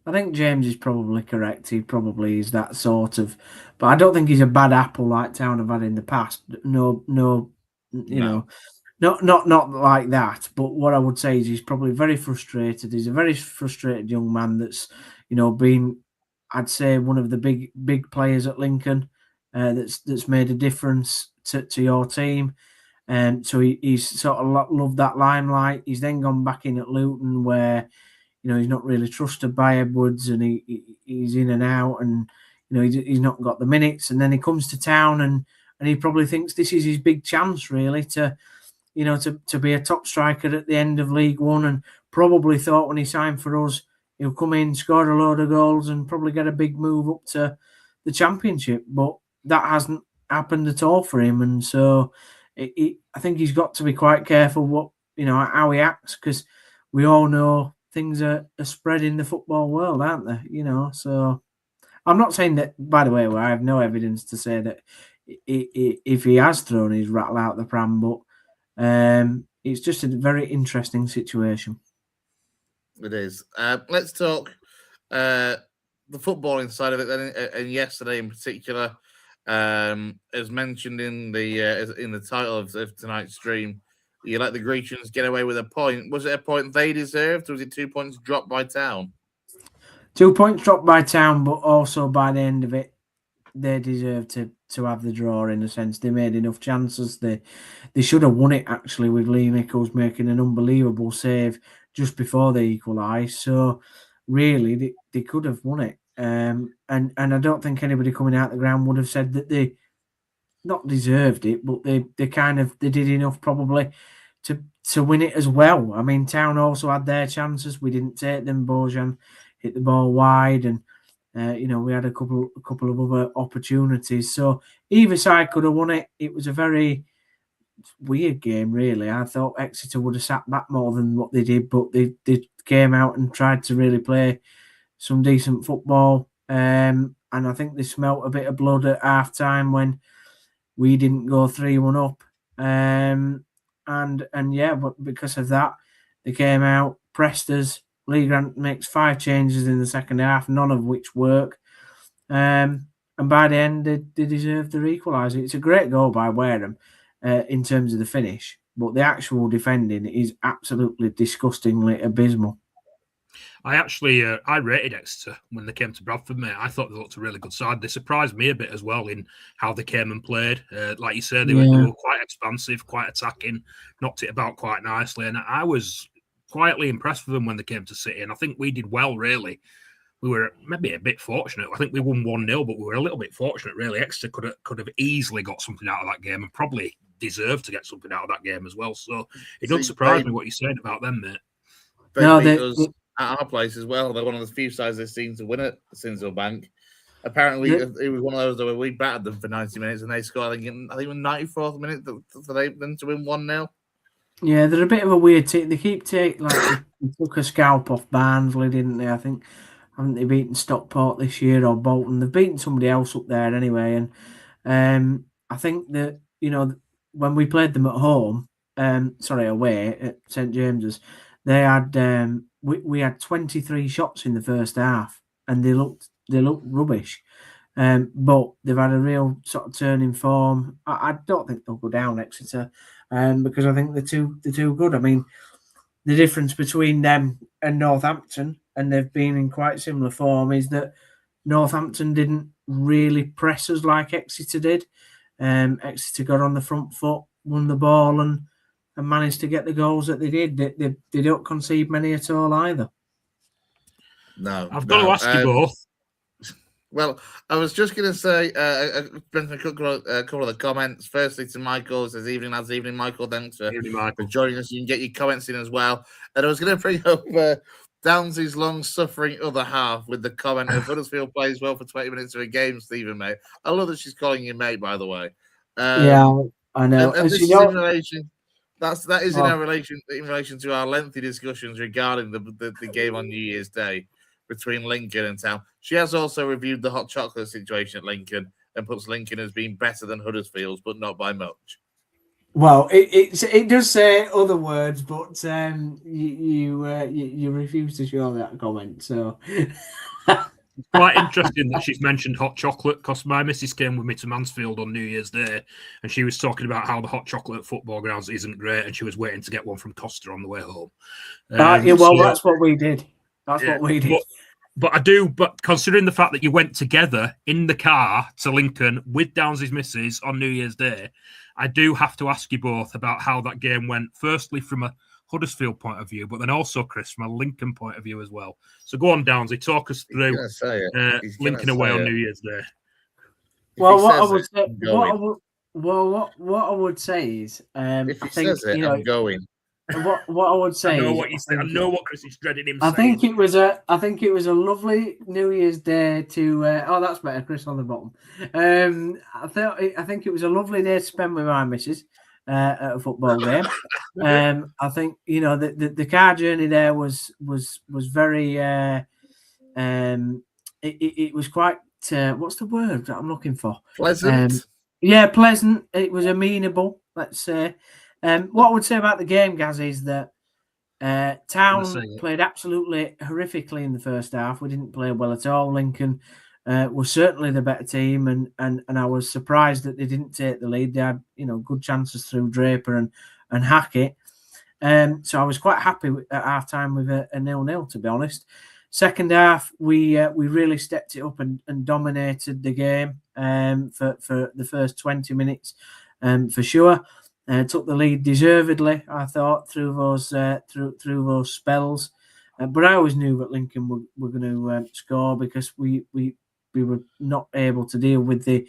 I think James is probably correct. He probably is that sort of, but I don't think he's a bad apple like Town have had in the past. No, not like that. But what I would say is he's probably very frustrated. He's a very frustrated young man that's, been, I'd say, one of the big players at Lincoln, that's made a difference to your team. So he's sort of loved that limelight. He's then gone back in at Luton, where he's not really trusted by Edwards, and he's in and out, and he's not got the minutes. And then he comes to Town, and he probably thinks this is his big chance, really, to be a top striker at the end of League One, and probably thought when he signed for us, he'll come in, score a load of goals, and probably get a big move up to the Championship. But that hasn't happened at all for him, and so I think he's got to be quite careful how he acts, because we all know things are spread in the football world, aren't they? So I'm not saying that, by the way, I have no evidence to say that if he has thrown his rattle out the pram, but it's just a very interesting situation. It is. Let's talk the footballing side of it then, and yesterday in particular, as mentioned in the title of tonight's stream. You let the Grecians get away with a point. Was it a point they deserved, or was it 2 points dropped by Town? 2 points dropped by Town, but also by the end of it, they deserved to have the draw. In a sense, they made enough chances. They should have won it actually, with Lee Nichols making an unbelievable save just before they equalised. So really, they could have won it. And I don't think anybody coming out the ground would have said that they not deserved it, but they did enough probably to win it as well. I mean, Town also had their chances. We didn't take them. Bojan hit the ball wide, and we had a couple of other opportunities. So either side could have won it. It was a very weird game, really. I thought Exeter would have sat back more than what they did, but they came out and tried to really play some decent football. And I think they smelt a bit of blood at half time when we didn't go 3-1 up. But because of that, they came out, pressed us. Lee Grant makes 5 changes in the second half, none of which work. And by the end, they deserved the equaliser. It's a great goal by Wareham in terms of the finish, but the actual defending is absolutely disgustingly abysmal. I rated Exeter when they came to Bradford, mate. I thought they looked a really good side. They surprised me a bit as well in how they came and played. Like you said, they were quite expansive, quite attacking, knocked it about quite nicely. And I was quietly impressed with them when they came to City. And I think we did well, really. We were maybe a bit fortunate. I think we won 1-0, but we were a little bit fortunate, really. Exeter could have easily got something out of that game and probably deserved to get something out of that game as well. So it doesn't surprise me what you're saying about them, mate. They at our place as well. They're one of the few sides they've seen to win it since Bank. Apparently, it was one of those where we battered them for 90 minutes and they scored, I think in the 94th minute for them to win 1-0. Yeah, they're a bit of a weird team. They keep taking, they took a scalp off Barnsley, didn't they? I think, haven't they beaten Stockport this year or Bolton? They've beaten somebody else up there anyway. And I think that, when we played them at home, away at St James's, they had we had 23 shots in the first half, and they looked rubbish. But they've had a real sort of turn in form. I don't think they'll go down, Exeter, because I think they're too good. I mean, the difference between them and Northampton, and they've been in quite similar form, is that Northampton didn't really press us like Exeter did. Exeter got on the front foot, won the ball, and managed to get the goals that they did. They don't concede many at all either. No, I've got to ask you both. Well, I was just going to say, a couple of the comments. Firstly, to Michael, says evening, lads, evening, Michael. Thanks for joining us. You can get your comments in as well. And I was going to bring up Downes' long-suffering other half with the comment of Huddersfield plays well for 20 minutes of a game, Stephen, mate. I love that she's calling you mate, by the way. Yeah, I know. And this is in relation. That is in relation to our lengthy discussions regarding the game on New Year's Day between Lincoln and Town. She has also reviewed the hot chocolate situation at Lincoln and puts Lincoln as being better than Huddersfield's, but not by much. Well, it does say other words, but you refuse to show that comment. So it's quite interesting that she's mentioned hot chocolate, because my missus came with me to Mansfield on New Year's Day, and she was talking about how the hot chocolate at football grounds isn't great, and she was waiting to get one from Costa on the way home. That's what we did. What we did. But considering the fact that you went together in the car to Lincoln with Downes' missus on New Year's Day, I do have to ask you both about how that game went. Firstly, from a Huddersfield point of view, but then also, Chris, from a Lincoln point of view as well. So go on, Downes, talk us through Lincoln away on New Year's Day. Well, what I would say is, if he says it, I'm going. What I would say, I know what Chris is dreading him. I think it was a lovely New Year's Day to. That's better, Chris on the bottom. I think it was a lovely day to spend with my missus at a football game. I think the car journey there was very. It was quite. What's the word that I'm looking for? Pleasant. Pleasant. It was amenable, let's say. What I would say about the game, Gaz, is that Town played absolutely horrifically in the first half. We didn't play well at all. Lincoln was certainly the better team, and I was surprised that they didn't take the lead. They had good chances through Draper and Hackett. So I was quite happy at half time with a 0-0, to be honest. Second half, we really stepped it up and dominated the game for the first 20 minutes, for sure. Took the lead deservedly, I thought, through those spells. But I always knew that Lincoln were going to score, because we were not able to deal with the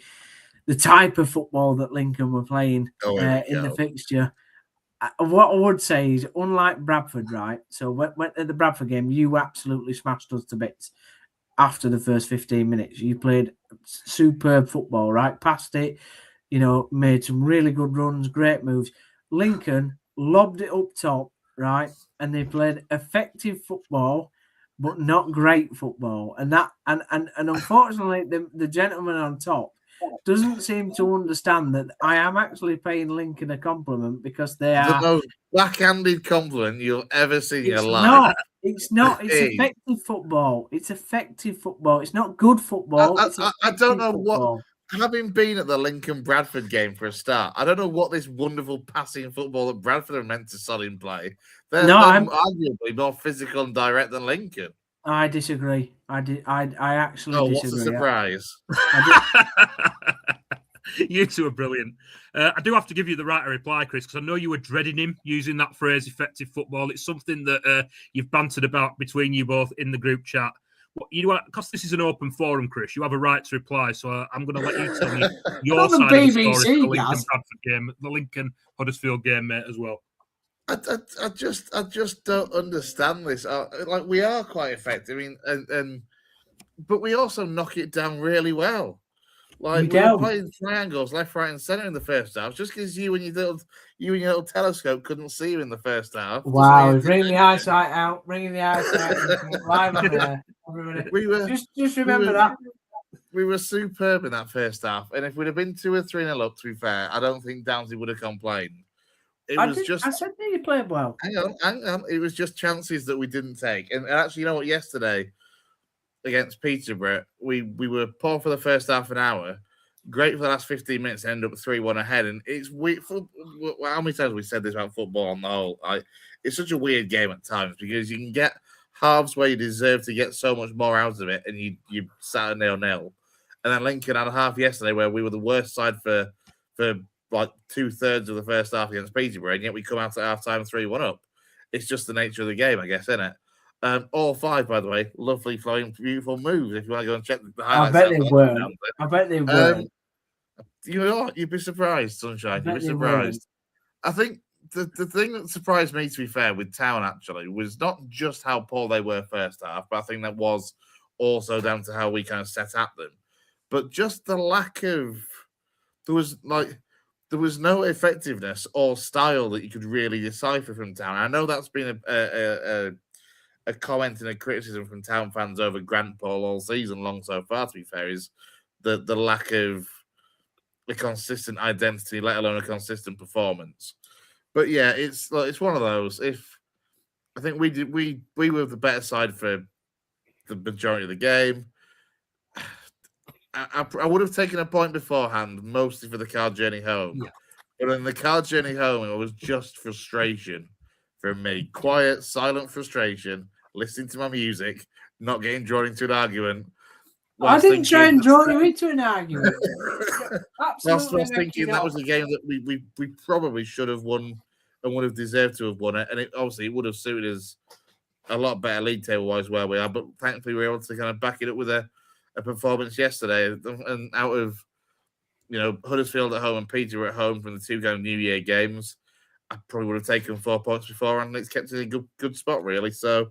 type of football that Lincoln were playing in the fixture. What I would say is, unlike Bradford, right? So at the Bradford game, you absolutely smashed us to bits after the first 15 minutes. You played superb football, right? Passed it, made some really good runs, great moves. Lincoln lobbed it up top, right? And they played effective football, but not great football. And unfortunately, the gentleman on top doesn't seem to understand that I am actually paying Lincoln a compliment, because they are the most backhanded compliment you'll ever see in your life. It's not. It's effective football. It's effective football. It's not good football. I don't know football. Having been at the Lincoln-Bradford game for a start, I don't know what this wonderful passing football that Bradford are meant to solid play. They're arguably more physical and direct than Lincoln. I disagree. I actually disagree. What's the surprise? You two are brilliant. I do have to give you the right to reply, Chris, because I know you were dreading him using that phrase, effective football. It's something that you've bantered about between you both in the group chat. Because this is an open forum, Chris, you have a right to reply. So I'm going to let you tell me your side of the story for the Lincoln-Bradford game, the Lincoln-Huddersfield game, mate, as well. I just don't understand this. Like, we are quite effective. I mean, but we also knock it down really well. Like, we were playing triangles left, right, and centre in the first half. Just because you and your little telescope couldn't see him in the first half. Wow, bringing the eyesight out, bringing the eyesight live on there. Everybody. Just remember that. We were superb in that first half, and if we'd have been 2 or 3-0 up, to be fair, I don't think Downsy would have complained. I said that you played well. Hang on. It was just chances that we didn't take. And actually, you know what? Yesterday, against Peterborough, we were poor for the first half an hour, great for the last 15 minutes, and ended up 3-1 ahead. And it's weird. How many times have we said this about football on the whole? It's such a weird game at times, because you can get halves where you deserve to get so much more out of it, and you sat at 0-0. And then Lincoln had a half yesterday where we were the worst side for like 2/3 of the first half against Peterborough, and yet we come out at half time 3-1 up. It's just the nature of the game, I guess, isn't it? All 5, by the way, lovely, flowing, beautiful moves. If you want to go and check the highlights, I bet they were. You know what? You'd be surprised, Sunshine. You'd be surprised. I think the thing that surprised me, to be fair, with Town actually was not just how poor they were first half, but I think that was also down to how we kind of set at them. But just the lack of there was no effectiveness or style that you could really decipher from Town. I know that's been a comment and a criticism from Town fans over Grant Paul all season long so far, to be fair, is the lack of a consistent identity, let alone a consistent performance. But yeah, it's one of those. If I think we were the better side for the majority of the game. I would have taken a point beforehand, mostly for the car journey home. Yeah. But in the car journey home, it was just frustration from me. Quiet, silent frustration, listening to my music, not getting drawn into an argument. I didn't try and draw you into an argument. Absolutely. I was thinking that was a game that we probably should have won and would have deserved to have won it. And it would have suited us a lot better league table-wise where we are. But thankfully, we were able to kind of back it up with a performance yesterday, and out of Huddersfield at home and Peterborough at home from the 2 kind of New Year games, I probably would have taken 4 points before, and it's kept it in a good spot really. So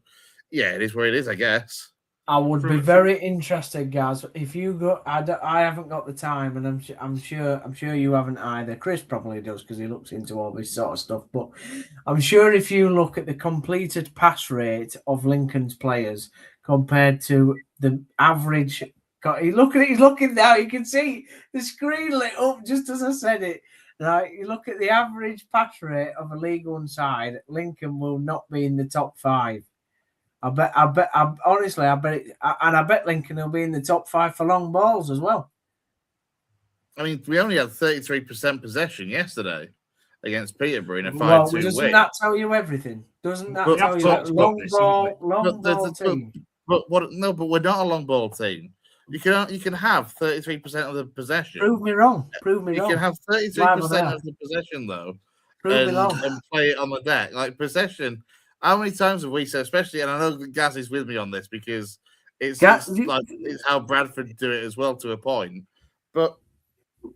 yeah, it is where it is, I guess. I would be very interested, guys. If you go, I haven't got the time, and I'm sure you haven't either. Chris probably does because he looks into all this sort of stuff. But I'm sure if you look at the completed pass rate of Lincoln's players compared to the average, he's looking now. You can see the screen lit up just as I said it. Now, you look at the average pass rate of a League One side, Lincoln will not be in the top 5. Honestly, I bet Lincoln will be in the top 5 for long balls as well. I mean, we only had 33% possession yesterday against Peterborough in a 5-2 win. Doesn't that tell you everything? Doesn't that tell you that long ball team? But we're not a long ball team. You can have 33% of the possession. Prove me wrong. You can have 33% of the possession though, and play it on the deck. Like possession. How many times have we said, especially, and I know Gaz is with me on this because it's how Bradford do it as well to a point. But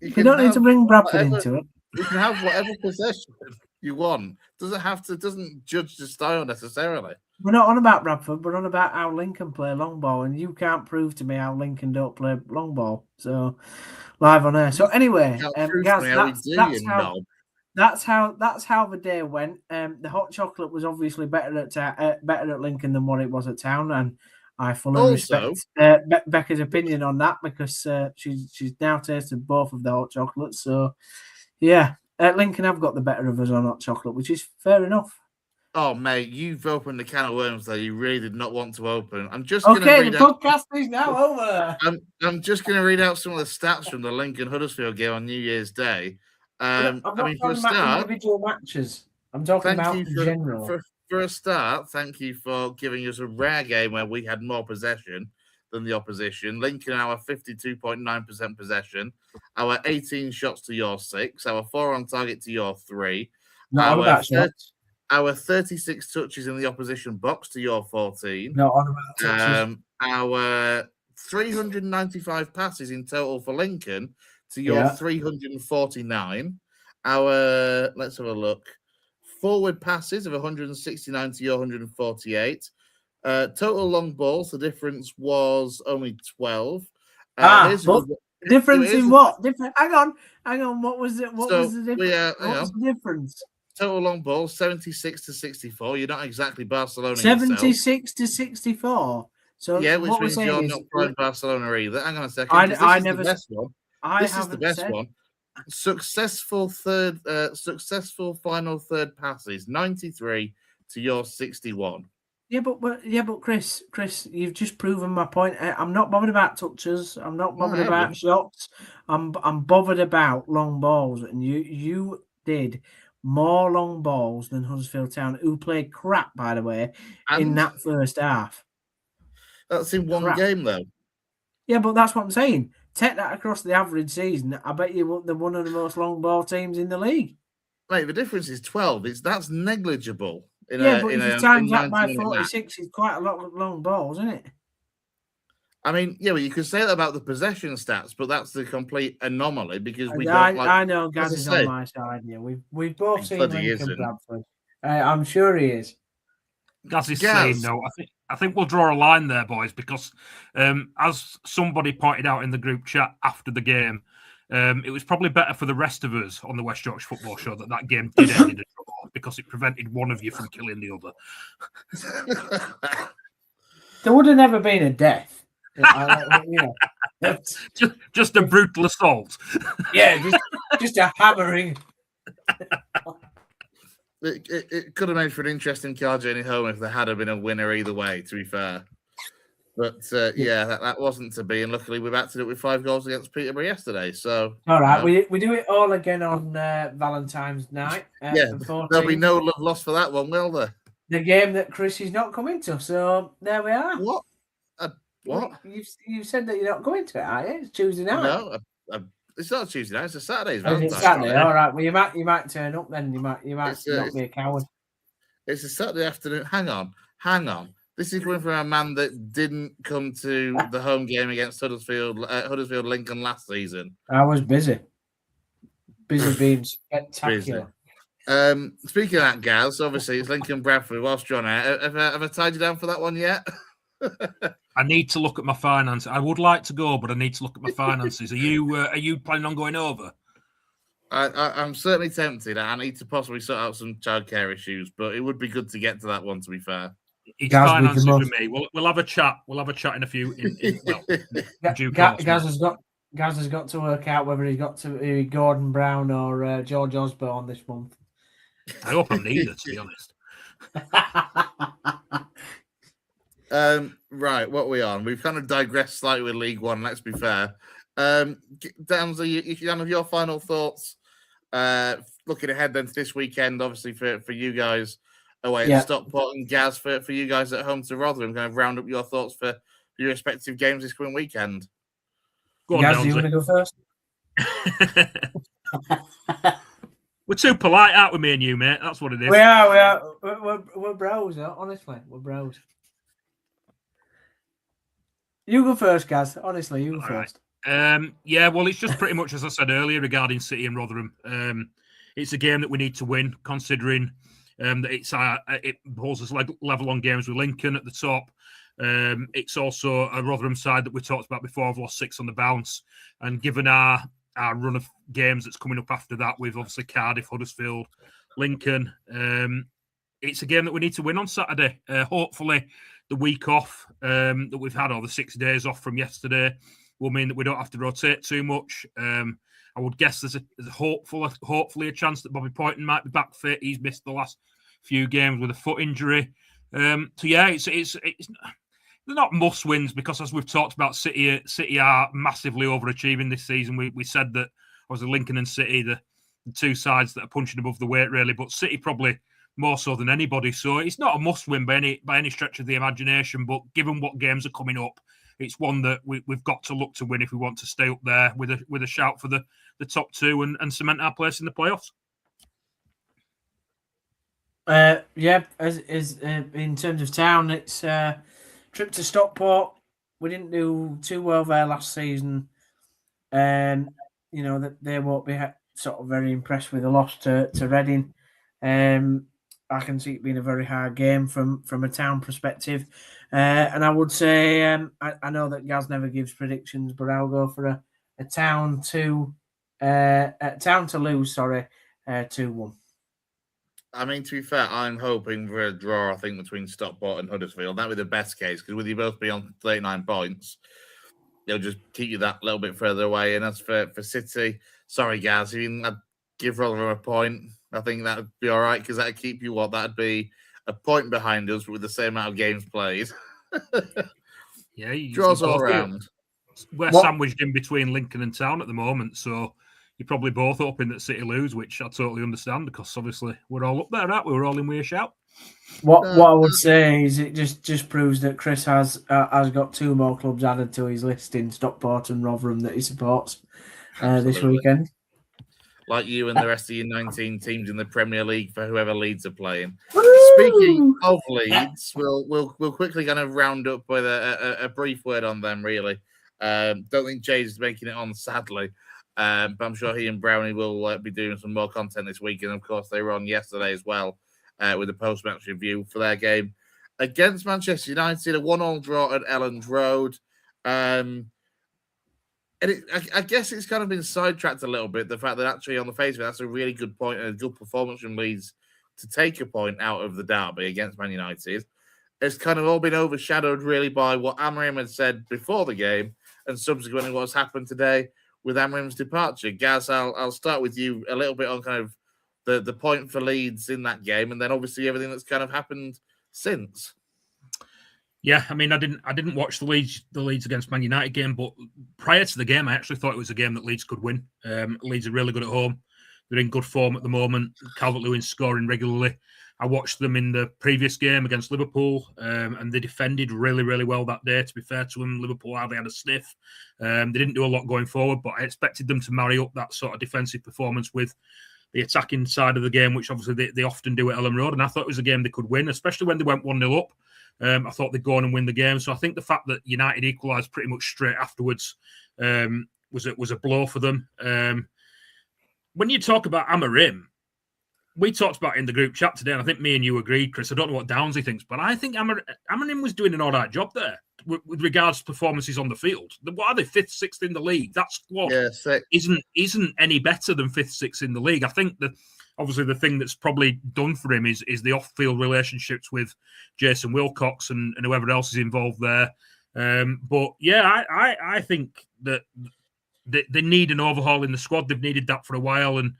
you don't need to bring Bradford into it. You can have whatever possession you want. Doesn't judge the style necessarily. We're not on about Bradford. We're on about how Lincoln play long ball, and you can't prove to me how Lincoln don't play long ball. So live on air. So anyway, Gaz, that's how the day went. The hot chocolate was obviously better at Lincoln than what it was at Town, and I fully respect Becca's opinion on that because she's now tasted both of the hot chocolates. So yeah, Lincoln have got the better of us on hot chocolate, which is fair enough. Oh, mate, you've opened the can of worms that you really did not want to open. I'm just the podcast is now over. I'm just going to read out some of the stats from the Lincoln Huddersfield game on New Year's Day. I'm not talking about individual matches. I'm talking about in general. For a start, thank you for giving us a rare game where we had more possession than the opposition. Lincoln, our 52.9% possession, our 18 shots to your 6, our 4 on target to your 3, our 36 touches in the opposition box to your 14. No, on about touches. Our 395 passes in total for Lincoln to your 349. Let's have a look. Forward passes of 169 to your 148. Total long balls, the difference was only 12. Difference in what? Hang on. What was it? What was the difference? What was the difference? Total long balls, 76 to 64. You're not exactly Barcelona. 76 to 64. So yeah, which means you're not playing Barcelona either. Hang on a second. I never. This is the best one. Successful final third passes, 93 to your 61. Yeah, but Chris, you've just proven my point. I'm not bothered about touches. I'm not bothered about shots. I'm bothered about long balls, and you did more long balls than Huddersfield Town, who played crap, by the way, in that first half. That's in one game, though. Yeah, but that's what I'm saying. Take that across the average season. I bet you they're one of the most long ball teams in the league. Mate, the difference is 12. That's negligible. But if you times that by 46, it's quite a lot of long balls, isn't it? I mean, yeah, well, you could say that about the possession stats, but that's the complete anomaly because we don't I know Gaz is on my side here. We've both seen Lincoln Bradford. I'm sure he is. Gaz is saying, though, I think we'll draw a line there, boys, because as somebody pointed out in the group chat after the game, it was probably better for the rest of us on the West Yorkshire Football Show that game did end in a draw because it prevented one of you from killing the other. There would have never been a death. Just a brutal assault. Yeah, just a hammering. It could have made for an interesting car journey home if there had been a winner either way, to be fair. But that wasn't to be, and luckily we backed it up with 5 goals against Peterborough yesterday. So all right, we do it all again on Valentine's night. There'll be no love lost for that one, will there? The game that Chris is not coming to. So there we are. What? What? You said that you're not going to it, are you? It's Tuesday night. No, it's not Tuesday night. It's a Saturday. It's Saturday. All right. Well, you might turn up then. You might not be a coward. It's a Saturday afternoon. Hang on. This is coming from a man that didn't come to the home game against Huddersfield Lincoln last season. I was busy being spectacular. Speaking of that, Gaz, obviously it's Lincoln Bradford. Whilst you're on air, have I tied you down for that one yet? I need to look at my finances. I would like to go, but I need to look at my finances. Are you planning on going over? I'm certainly tempted. I need to possibly sort out some childcare issues, but it would be good to get to that one. To be fair, it's finances with me. We'll have a chat. We'll have a chat in a few. Gaz Gaz has got to work out whether he's got to be Gordon Brown or George Osborne this month. I hope I'm neither, to be honest. Right, what are we on? We've kind of digressed slightly with League One, let's be fair. Downes, your final thoughts? Looking ahead then to this weekend, obviously for you guys away at Stockport, and Gaz for you guys at home to Rotherham. Kind of round up your thoughts for your respective games this coming weekend. Go on, Gaz, do you want to go first? We're too polite, aren't we, me and you, mate? That's what it is. We are. We're bros, honestly. We're bros. You go first, Gaz. Honestly, you go first. Yeah, well, it's just pretty much as I said earlier regarding City and Rotherham. It's a game that we need to win, considering that it holds us level on games with Lincoln at the top. It's also a Rotherham side that we talked about before. I've lost 6 on the bounce, and given our run of games that's coming up after that, with obviously Cardiff, Huddersfield, Lincoln, it's a game that we need to win on Saturday. Hopefully, the week off that we've had, or the 6 days off from yesterday, will mean that we don't have to rotate too much. I would guess there's hopefully a chance that Bobby Poynton might be back fit. He's missed the last few games with a foot injury. So yeah, it's they're not must wins, because as we've talked about, City are massively overachieving this season. We said that obviously Lincoln and City, the two sides that are punching above the weight really, but City probably more so than anybody. So it's not a must win by any stretch of the imagination. But given what games are coming up, it's one that we've got to look to win if we want to stay up there with a shout for the top 2 and cement our place in the playoffs. Yeah, as in terms of town, it's trip to Stockport. We didn't do too well there last season. You know that they won't be sort of very impressed with the loss to Reading. I can see it being a very hard game from a town perspective. And I would say I know that Gaz never gives predictions, but I'll go for a town to lose. 2-1. I mean, to be fair, I'm hoping for a draw, I think, between Stockport and Huddersfield. That would be the best case, because with you both be on 39 points, it'll just keep you that little bit further away. And as for City, sorry, Gaz, I'd give Rotherham a point. I think that would be all right, because that would keep you that'd be a point behind us with the same amount of games played. Yeah, draws all around. We're sandwiched in between Lincoln and Town at the moment, so you're probably both hoping that City lose, which I totally understand, because obviously we're all up there, aren't we? We're all in with a shout. What I would say is it just proves that Chris has got 2 more clubs added to his list in Stockport and Rotherham that he supports this weekend. Like you and the rest of your 19 teams in the Premier League for whoever Leeds are playing. Woo! Speaking of Leeds, we'll quickly kind of round up with a brief word on them, really. Don't think Jay's making it on, sadly. But I'm sure he and Brownie will be doing some more content this week. And, of course, they were on yesterday as well with a post-match review for their game against Manchester United, a 1-1 draw at Elland Road. And I guess it's kind of been sidetracked a little bit, the fact that actually on the face of it, that's a really good point and a good performance from Leeds to take a point out of the derby against Man United. It's kind of all been overshadowed really by what Amorim had said before the game and subsequently what's happened today with Amorim's departure. Gaz, I'll start with you a little bit on kind of the point for Leeds in that game, and then obviously everything that's kind of happened since. Yeah, I mean, I didn't watch the Leeds against Man United game, but prior to the game, I actually thought it was a game that Leeds could win. Leeds are really good at home. They're in good form at the moment. Calvert-Lewin's scoring regularly. I watched them in the previous game against Liverpool, and they defended really, really well that day, to be fair to them. Liverpool hardly had a sniff. They didn't do a lot going forward, but I expected them to marry up that sort of defensive performance with the attacking side of the game, which obviously they often do at Elland Road. And I thought it was a game they could win, especially when they went 1-0 up. I thought they'd go on and win the game. So I think the fact that United equalised pretty much straight afterwards was a blow for them. When you talk about Amorim, we talked about it in the group chat today, and I think me and you agreed, Chris. I don't know what Downsy thinks, but I think Amorim was doing an all right job there with regards to performances on the field. What are they, 5th, 6th in the league? That squad isn't any better than 5th, 6th in the league. I think that obviously the thing that's probably done for him is the off-field relationships with Jason Wilcox and whoever else is involved there. But yeah, I think that they need an overhaul in the squad. They've needed that for a while, and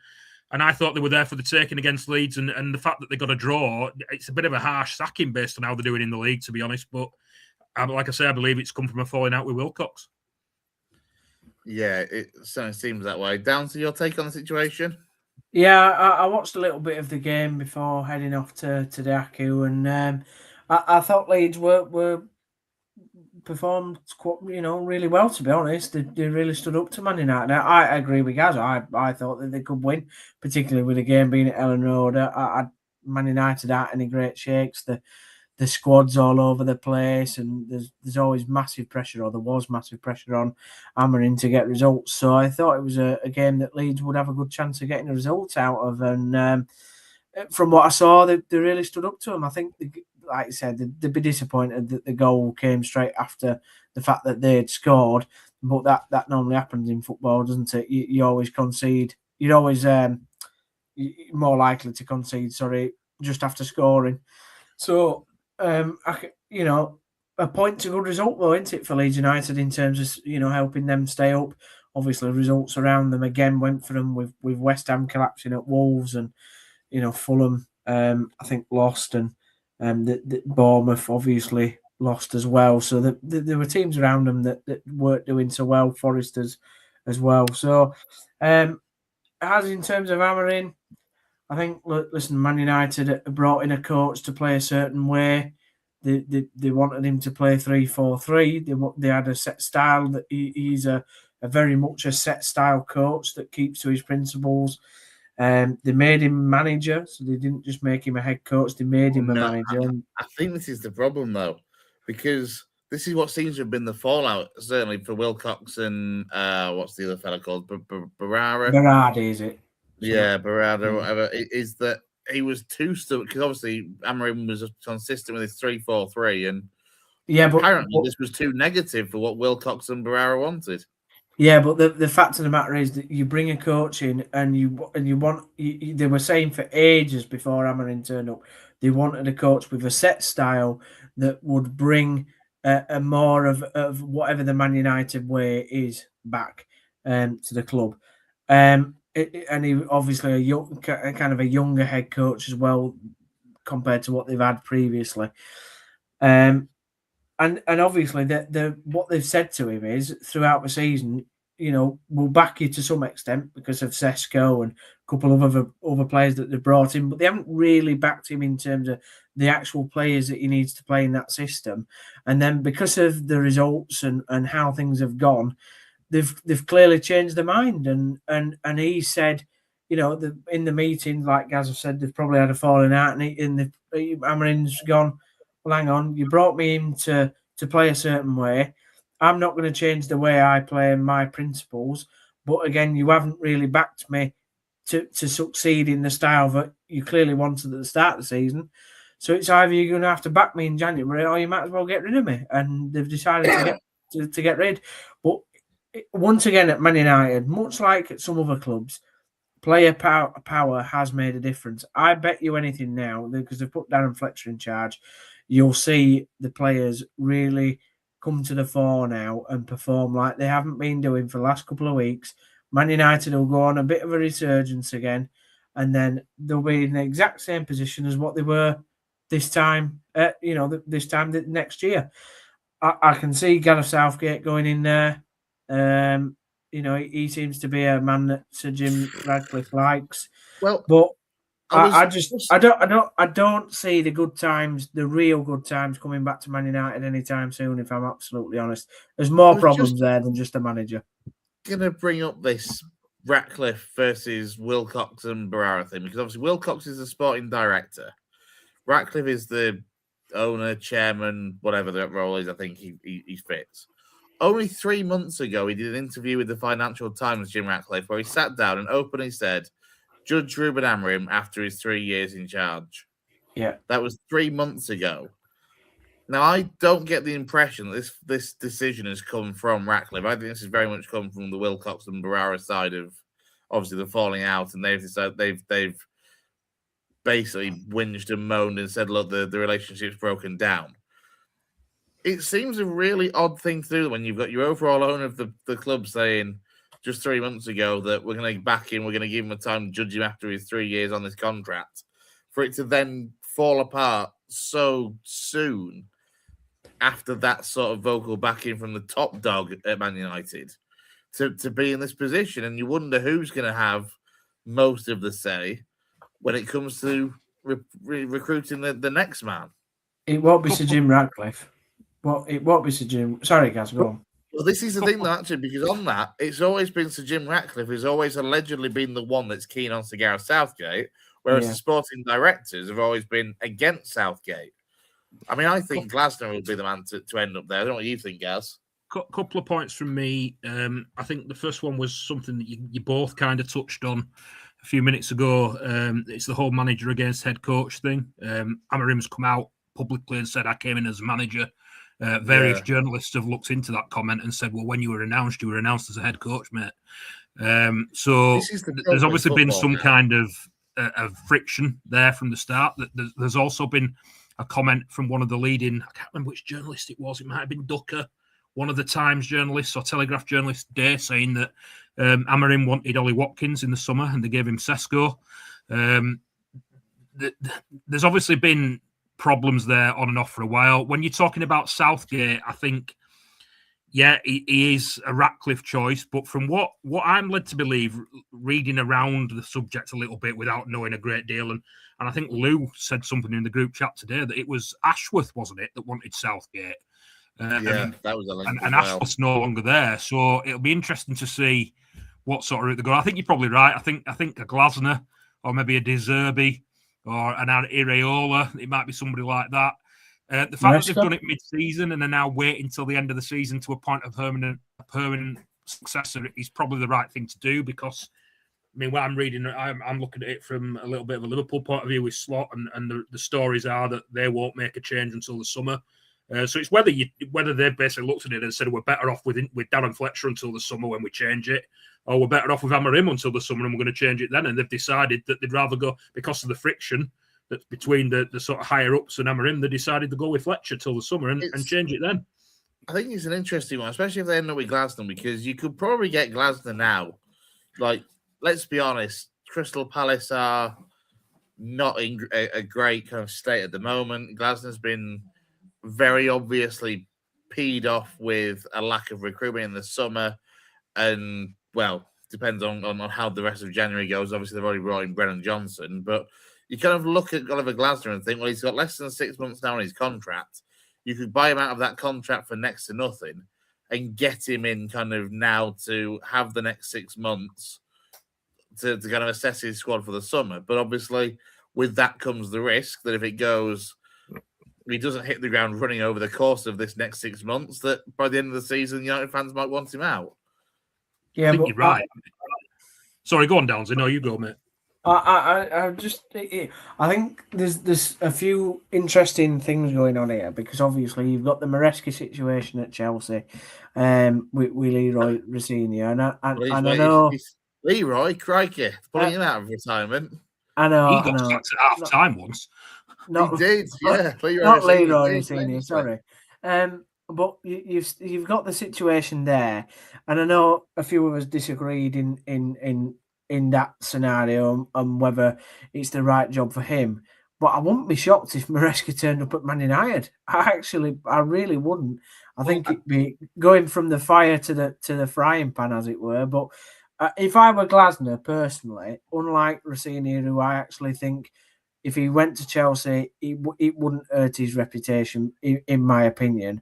I thought they were there for the taking against Leeds, and the fact that they got a draw, it's a bit of a harsh sacking based on how they're doing in the league, to be honest. But like I say, I believe it's come from a falling out with Wilcox. Yeah, it certainly seems that way. Down to your take on the situation? Yeah, I watched a little bit of the game before heading off to the Aku, and I thought Leeds were performed really well, to be honest. They really stood up to Man United. Now, I agree with Gaz. I thought that they could win, particularly with the game being at Ellen Road. Man United aren't any great shakes. The squad's all over the place, and there's always massive pressure, or there was massive pressure on Amorim to get results. So I thought it was a game that Leeds would have a good chance of getting a result out of. And from what I saw, they really stood up to them. I think, like I said, they'd be disappointed that the goal came straight after the fact that they'd scored. But that normally happens in football, doesn't it? You always concede. You're always more likely to concede, just after scoring. So, a point to good result, though, isn't it, for Leeds United in terms of, helping them stay up. Obviously, results around them again went for them with West Ham collapsing at Wolves, and, Fulham, I think, lost, and the Bournemouth obviously lost as well. So there were teams around them that weren't doing so well, Forest as well. So, as in terms of Amorim, I think, listen, Man United brought in a coach to play a certain way. They wanted him to play 3-4-3. They had a set style. That he's a very much a set style coach that keeps to his principles. They made him manager, so they didn't just make him a head coach. They made him a manager. I think this is the problem, though, because this is what seems to have been the fallout, certainly for Wilcox and what's the other fella called? Berardi, is it? Yeah, Berardi, whatever. Is that he was too stubborn, because obviously Amorim was consistent with his 3-4-3, and apparently this was too negative for what Wilcox and Berardi wanted. Yeah, but the fact of the matter is that you bring a coach in, and they were saying for ages before Amorim turned up, they wanted a coach with a set style that would bring a more of whatever the Man United way is back to the club. And he obviously kind of a younger head coach as well compared to what they've had previously. And obviously what they've said to him is throughout the season, we'll back you to some extent because of Sesko and a couple of other players that they've brought in, but they haven't really backed him in terms of the actual players that he needs to play in that system. And then because of the results and how things have gone, they've clearly changed their mind. And he said, in the meeting, like Gaz have said, they've probably had a falling out, and Amorim's gone, well, hang on, you brought me in to play a certain way. I'm not going to change the way I play and my principles. But again, you haven't really backed me to succeed in the style that you clearly wanted at the start of the season. So it's either you're going to have to back me in January, or you might as well get rid of me. And they've decided to get rid. But once again, at Man United, much like at some other clubs, player power has made a difference. I bet you anything now, because they've put Darren Fletcher in charge, you'll see the players really come to the fore now and perform like they haven't been doing for the last couple of weeks. Man United will go on a bit of a resurgence again, and then they'll be in the exact same position as what they were this time, this time next year. I can see Gareth Southgate going in there. He seems to be a man that Sir Jim Radcliffe likes. Well, but I don't see the good times, the real good times, coming back to Man United anytime soon. If I'm absolutely honest, there's more problems there than just a manager. Gonna bring up this Ratcliffe versus Wilcox and Berardi thing, because obviously Wilcox is the sporting director, Ratcliffe is the owner, chairman, whatever that role is. I think he fits. Only 3 months ago, he did an interview with the Financial Times, Jim Ratcliffe, where he sat down and openly said, "Judge Ruben Amorim after his 3 years in charge." Yeah, that was 3 months ago. Now, I don't get the impression that this decision has come from Ratcliffe. I think this has very much come from the Wilcox and Berardi side of, obviously, the falling out, and they've decided they've basically whinged and moaned and said, "Look, the relationship's broken down." It seems a really odd thing to do when you've got your overall owner of the club saying, just 3 months ago that we're going to back him, we're going to give him a time to judge him after his 3 years on this contract, for it to then fall apart so soon after that sort of vocal backing from the top dog at Man United to be in this position. And you wonder who's going to have most of the say when it comes to recruiting the next man. It won't be Sir Jim Ratcliffe. Well, it won't be Sir Jim. Sorry, guys, go on. Well, this is the thing, though, actually, because on that, it's always been Sir Jim Ratcliffe who's always allegedly been the one that's keen on Sir Gareth Southgate, whereas the sporting directors have always been against Southgate. I mean, I think Glasner would be the man to end up there. I don't know what you think, Gaz. Couple of points from me. I think the first one was something that you both kind of touched on a few minutes ago. It's the whole manager against head coach thing. Amarim's come out publicly and said, I came in as a manager. Various journalists have looked into that comment and said, well, when you were announced as a head coach, mate. So there's obviously been some kind of friction there from the start. There's also been a comment from one of the leading, I can't remember which journalist it was. It might have been Ducker, one of the Times journalists or Telegraph journalists today, saying that Amarim wanted Ollie Watkins in the summer and they gave him Sesko. There's obviously been problems there on and off for a while. When you're talking about Southgate, I think, he is a Ratcliffe choice, but from what I'm led to believe, reading around the subject a little bit without knowing a great deal, and I think Lou said something in the group chat today that it was Ashworth, wasn't it, that wanted Southgate? That was a link and Ashworth's no longer there, so it'll be interesting to see what sort of route they go. I think you're probably right. I think a Glasner or maybe a De Zerbi or an Iraola, it might be somebody like that. The fact that they've done it mid-season and are now waiting until the end of the season to appoint a permanent successor is probably the right thing to do, because, I mean, when I'm reading it, I'm looking at it from a little bit of a Liverpool point of view with Slot, and the stories are that they won't make a change until the summer. So it's whether they've basically looked at it and said we're better off with Darren Fletcher until the summer when we change it, or we're better off with Amarim until the summer and we're going to change it then. And they've decided that they'd rather go, because of the friction that's between the sort of higher ups and Amarim, they decided to go with Fletcher till the summer and change it then. I think it's an interesting one, especially if they end up with Glasner, because you could probably get Glasner now. Like, let's be honest, Crystal Palace are not in a great kind of state at the moment. Glasner's been very obviously peed off with a lack of recruitment in the summer, and, well, depends on how the rest of January goes. Obviously, they've already brought in Brennan Johnson, but you kind of look at Oliver Glasner and think, well, he's got less than 6 months now on his contract. You could buy him out of that contract for next to nothing and get him in kind of now to have the next 6 months to kind of assess his squad for the summer. But obviously, with that comes the risk that if it goes, he doesn't hit the ground running over the course of this next 6 months, that by the end of the season, United fans might want him out. Yeah, I think you're right. Sorry, go on, Downes. No, you go, mate. I think there's a few interesting things going on here, because obviously you've got the Maresca situation at Chelsea, with Leroy Rossini, and I know Leroy, crikey, pulling him out of retirement. I know he got sacked at half time once. He did, yeah. Not Leroy Rossini, sorry. But you've got the situation there, and I know a few of us disagreed in that scenario on whether it's the right job for him. But I wouldn't be shocked if Maresca turned up at Man United. I really wouldn't. I think it'd be going from the fire to the frying pan, as it were. But if I were Glasner personally, unlike Rossini, who I actually think if he went to Chelsea, it wouldn't hurt his reputation, in my opinion.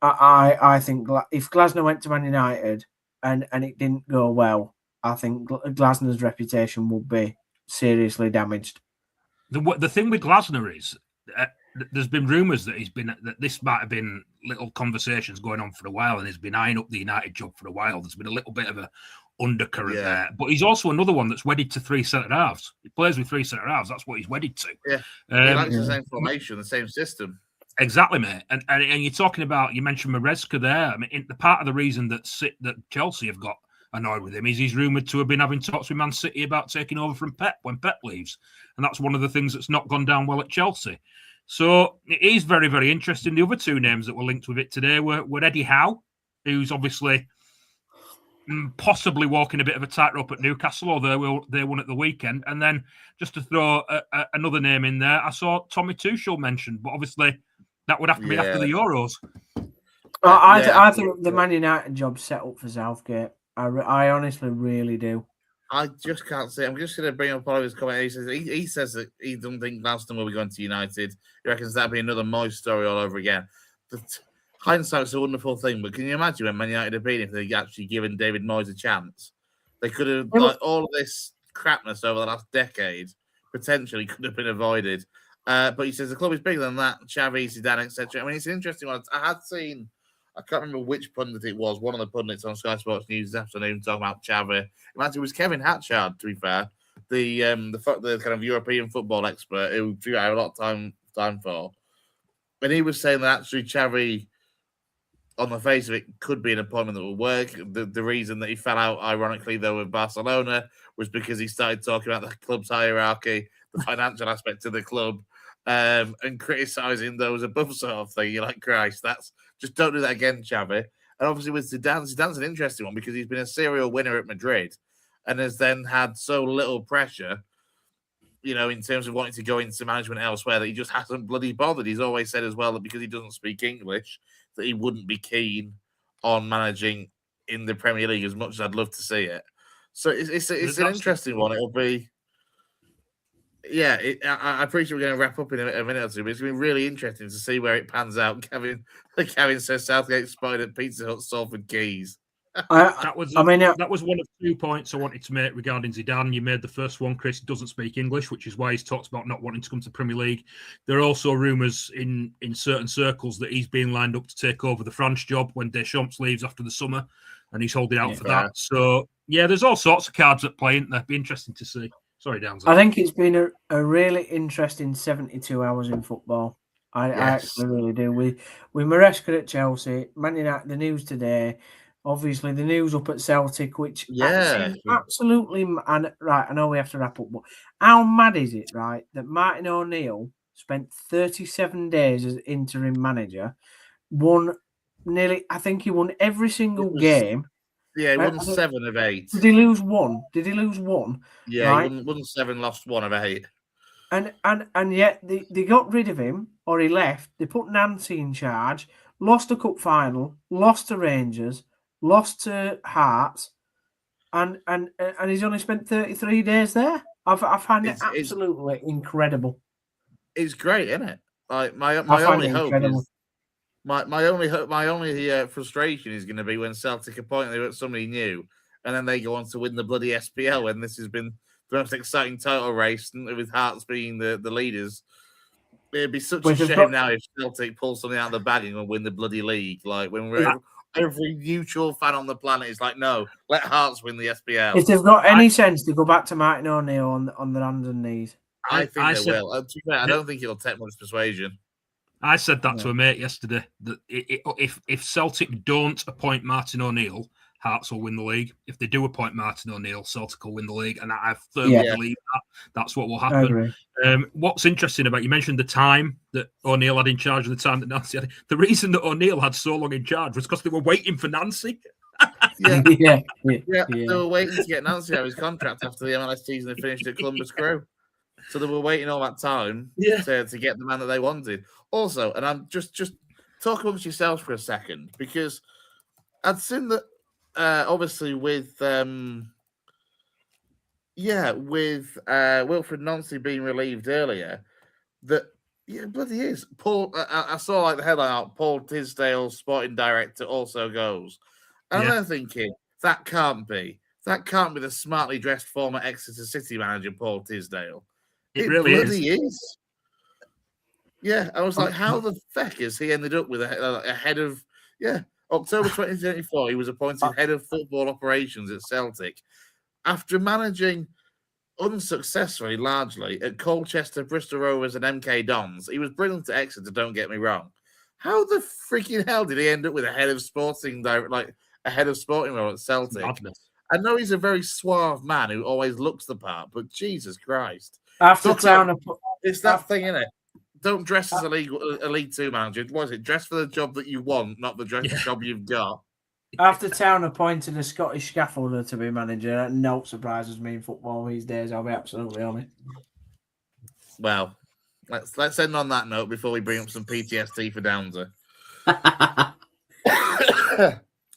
I think if Glasner went to Man United and it didn't go well, I think Glasner's reputation will be seriously damaged. The thing with Glasner is there's been rumours that this might have been little conversations going on for a while, and he's been eyeing up the United job for a while. There's been a little bit of a undercurrent there, but he's also another one that's wedded to 3 centre halves. He plays with 3 centre halves. That's what he's wedded to. Yeah, he likes the same formation, the same system. Exactly, mate. And you're talking about, you mentioned Maresca there. I mean, the part of the reason that Chelsea have got annoyed with him is he's rumoured to have been having talks with Man City about taking over from Pep when Pep leaves. And that's one of the things that's not gone down well at Chelsea. So it is very, very interesting. The other 2 names that were linked with it today were Eddie Howe, who's obviously possibly walking a bit of a tightrope at Newcastle, although they won at the weekend. And then just to throw another name in there, I saw Tommy Tuchel mentioned, but obviously that would have to be after the Euros. I think the Man United job's set up for Southgate. I honestly really do. I just can't see. I'm just going to bring up all of his comments. He says that he doesn't think Gladstone will be going to United. He reckons that'll be another Moyes story all over again. Hindsight's a wonderful thing, but can you imagine when Man United had been if they'd actually given David Moyes a chance? They could have, all of this crapness over the last decade potentially could have been avoided. But he says the club is bigger than that. Xavi, Zidane, etc. I mean, it's an interesting one. I had seen, I can't remember which pundit it was, one of the pundits on Sky Sports News this afternoon talking about Xavi. It was Kevin Hatchard, to be fair, the kind of European football expert who I have a lot of time for. And he was saying that actually Xavi, on the face of it, could be an appointment that will work. The reason that he fell out, ironically, though, with Barcelona was because he started talking about the club's hierarchy, the financial aspect of the club, and criticising those above sort of thing. You're like, Christ, just don't do that again, Xavi. And obviously with Zidane's an interesting one because he's been a serial winner at Madrid and has then had so little pressure, in terms of wanting to go into management elsewhere, that he just hasn't bloody bothered. He's always said as well that because he doesn't speak English, that he wouldn't be keen on managing in the Premier League as much as I'd love to see it. So it's an interesting one. It'll be, I appreciate we're going to wrap up in a minute or two, but it's going to be really interesting to see where it pans out. Kevin says Southgate spotted at Pizza Hut, Salford Quays. That was one of 2 points I wanted to make regarding Zidane. You made the first one, Chris. He doesn't speak English, which is why he's talked about not wanting to come to the Premier League. There are also rumours in certain circles that he's being lined up to take over the France job when Deschamps leaves after the summer, and he's holding out for that. So, there's all sorts of cards at play, and that'd be interesting to see. Sorry, Downes. I think it's been a really interesting 72 hours in football. I actually really do. We Maresca at Chelsea, Man United, the news today. Obviously, the news up at Celtic, which absolutely, and right, I know we have to wrap up, but how mad is it, right, that Martin O'Neill spent 37 days as interim manager, I think he won every single game. Yeah, he won 7 of 8. Did he lose one? Yeah, right? he won 7, lost 1 of 8. And yet they got rid of him, or he left. They put Nancy in charge, lost a cup final, lost to Rangers, lost to Hearts, and he's only spent 33 days there. I find it absolutely incredible. It's great, isn't it? Like my only hope is my only frustration is going to be when Celtic appoint somebody new, and then they go on to win the bloody SPL, and this has been the most exciting title race with Hearts being the leaders. It'd be such a shame now if Celtic pulls something out of the bag and win the bloody league. Like when every neutral fan on the planet is like, no, let Hearts win the SPL. If they've got any sense to go back to Martin O'Neill on their hands and knees. I think they will. I don't think it'll take much persuasion. I said that to a mate yesterday, that if Celtic don't appoint Martin O'Neill, Hearts will win the league. If they do appoint Martin O'Neill, Celtic will win the league. And I firmly believe that's what will happen. What's interesting about, you mentioned the time that O'Neill had in charge of the time that Nancy had. The reason that O'Neill had so long in charge was because they were waiting for Nancy. They were waiting to get Nancy out of his contract after the MLS season had finished at Columbus Crew. So they were waiting all that time to get the man that they wanted. Also, and I'm just talk amongst yourselves for a second, because I'd seen that obviously with Wilfred Nancy being relieved earlier, that bloody is Paul. I saw like the headline out: Paul Tisdale, sporting director, also goes. And I'm thinking that can't be the smartly dressed former Exeter City manager Paul Tisdale. It really is. Yeah, I was like, how the feck has he ended up with a head of October 2024, he was appointed head of football operations at Celtic after managing unsuccessfully, largely, at Colchester, Bristol Rovers and MK Dons. He was brilliant at Exeter, don't get me wrong. How the freaking hell did he end up with a head of sporting role at Celtic? Madness. I know he's a very suave man who always looks the part, but Jesus Christ. It's that thing, isn't it? Don't dress as a League Two manager. What is it? Dress for the job that you want, not the job you've got. After Town appointed a Scottish scaffolder to be manager, that no surprises me in football these days, I'll be absolutely honest. Well, let's end on that note before we bring up some PTSD for Downser.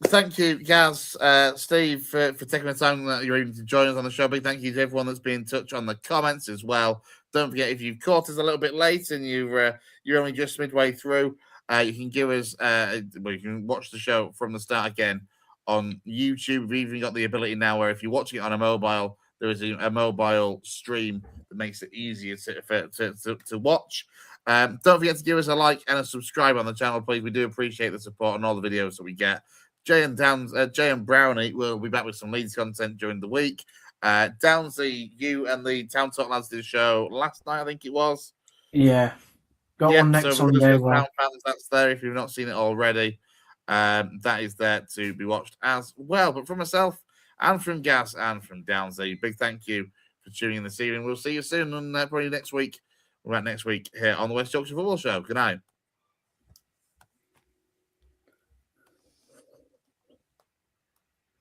Thank you, Gaz, Steve, for taking the time that you're able to join us on the show. Big thank you to everyone that's been in touch on the comments as well. Don't forget, if you've caught us a little bit late and you're only just midway through, you can give us you can watch the show from the start again on YouTube. We've even got the ability now where if you're watching it on a mobile, there is a mobile stream that makes it easier to watch. Don't forget to give us a like and a subscribe on the channel, please. We do appreciate the support on all the videos that we get. Jay and Brownie will be back with some Leeds content during the week. Downsy, you and the Town Talk lads did a show last night, I think it was. Yeah. Got one next Sunday. Well. Fans, that's there if you've not seen it already. That is there to be watched as well. But from myself and from Gas and from Downsy, big thank you for tuning in this evening. We'll see you soon and probably next week. We're back next week here on the West Yorkshire Football Show. Good night.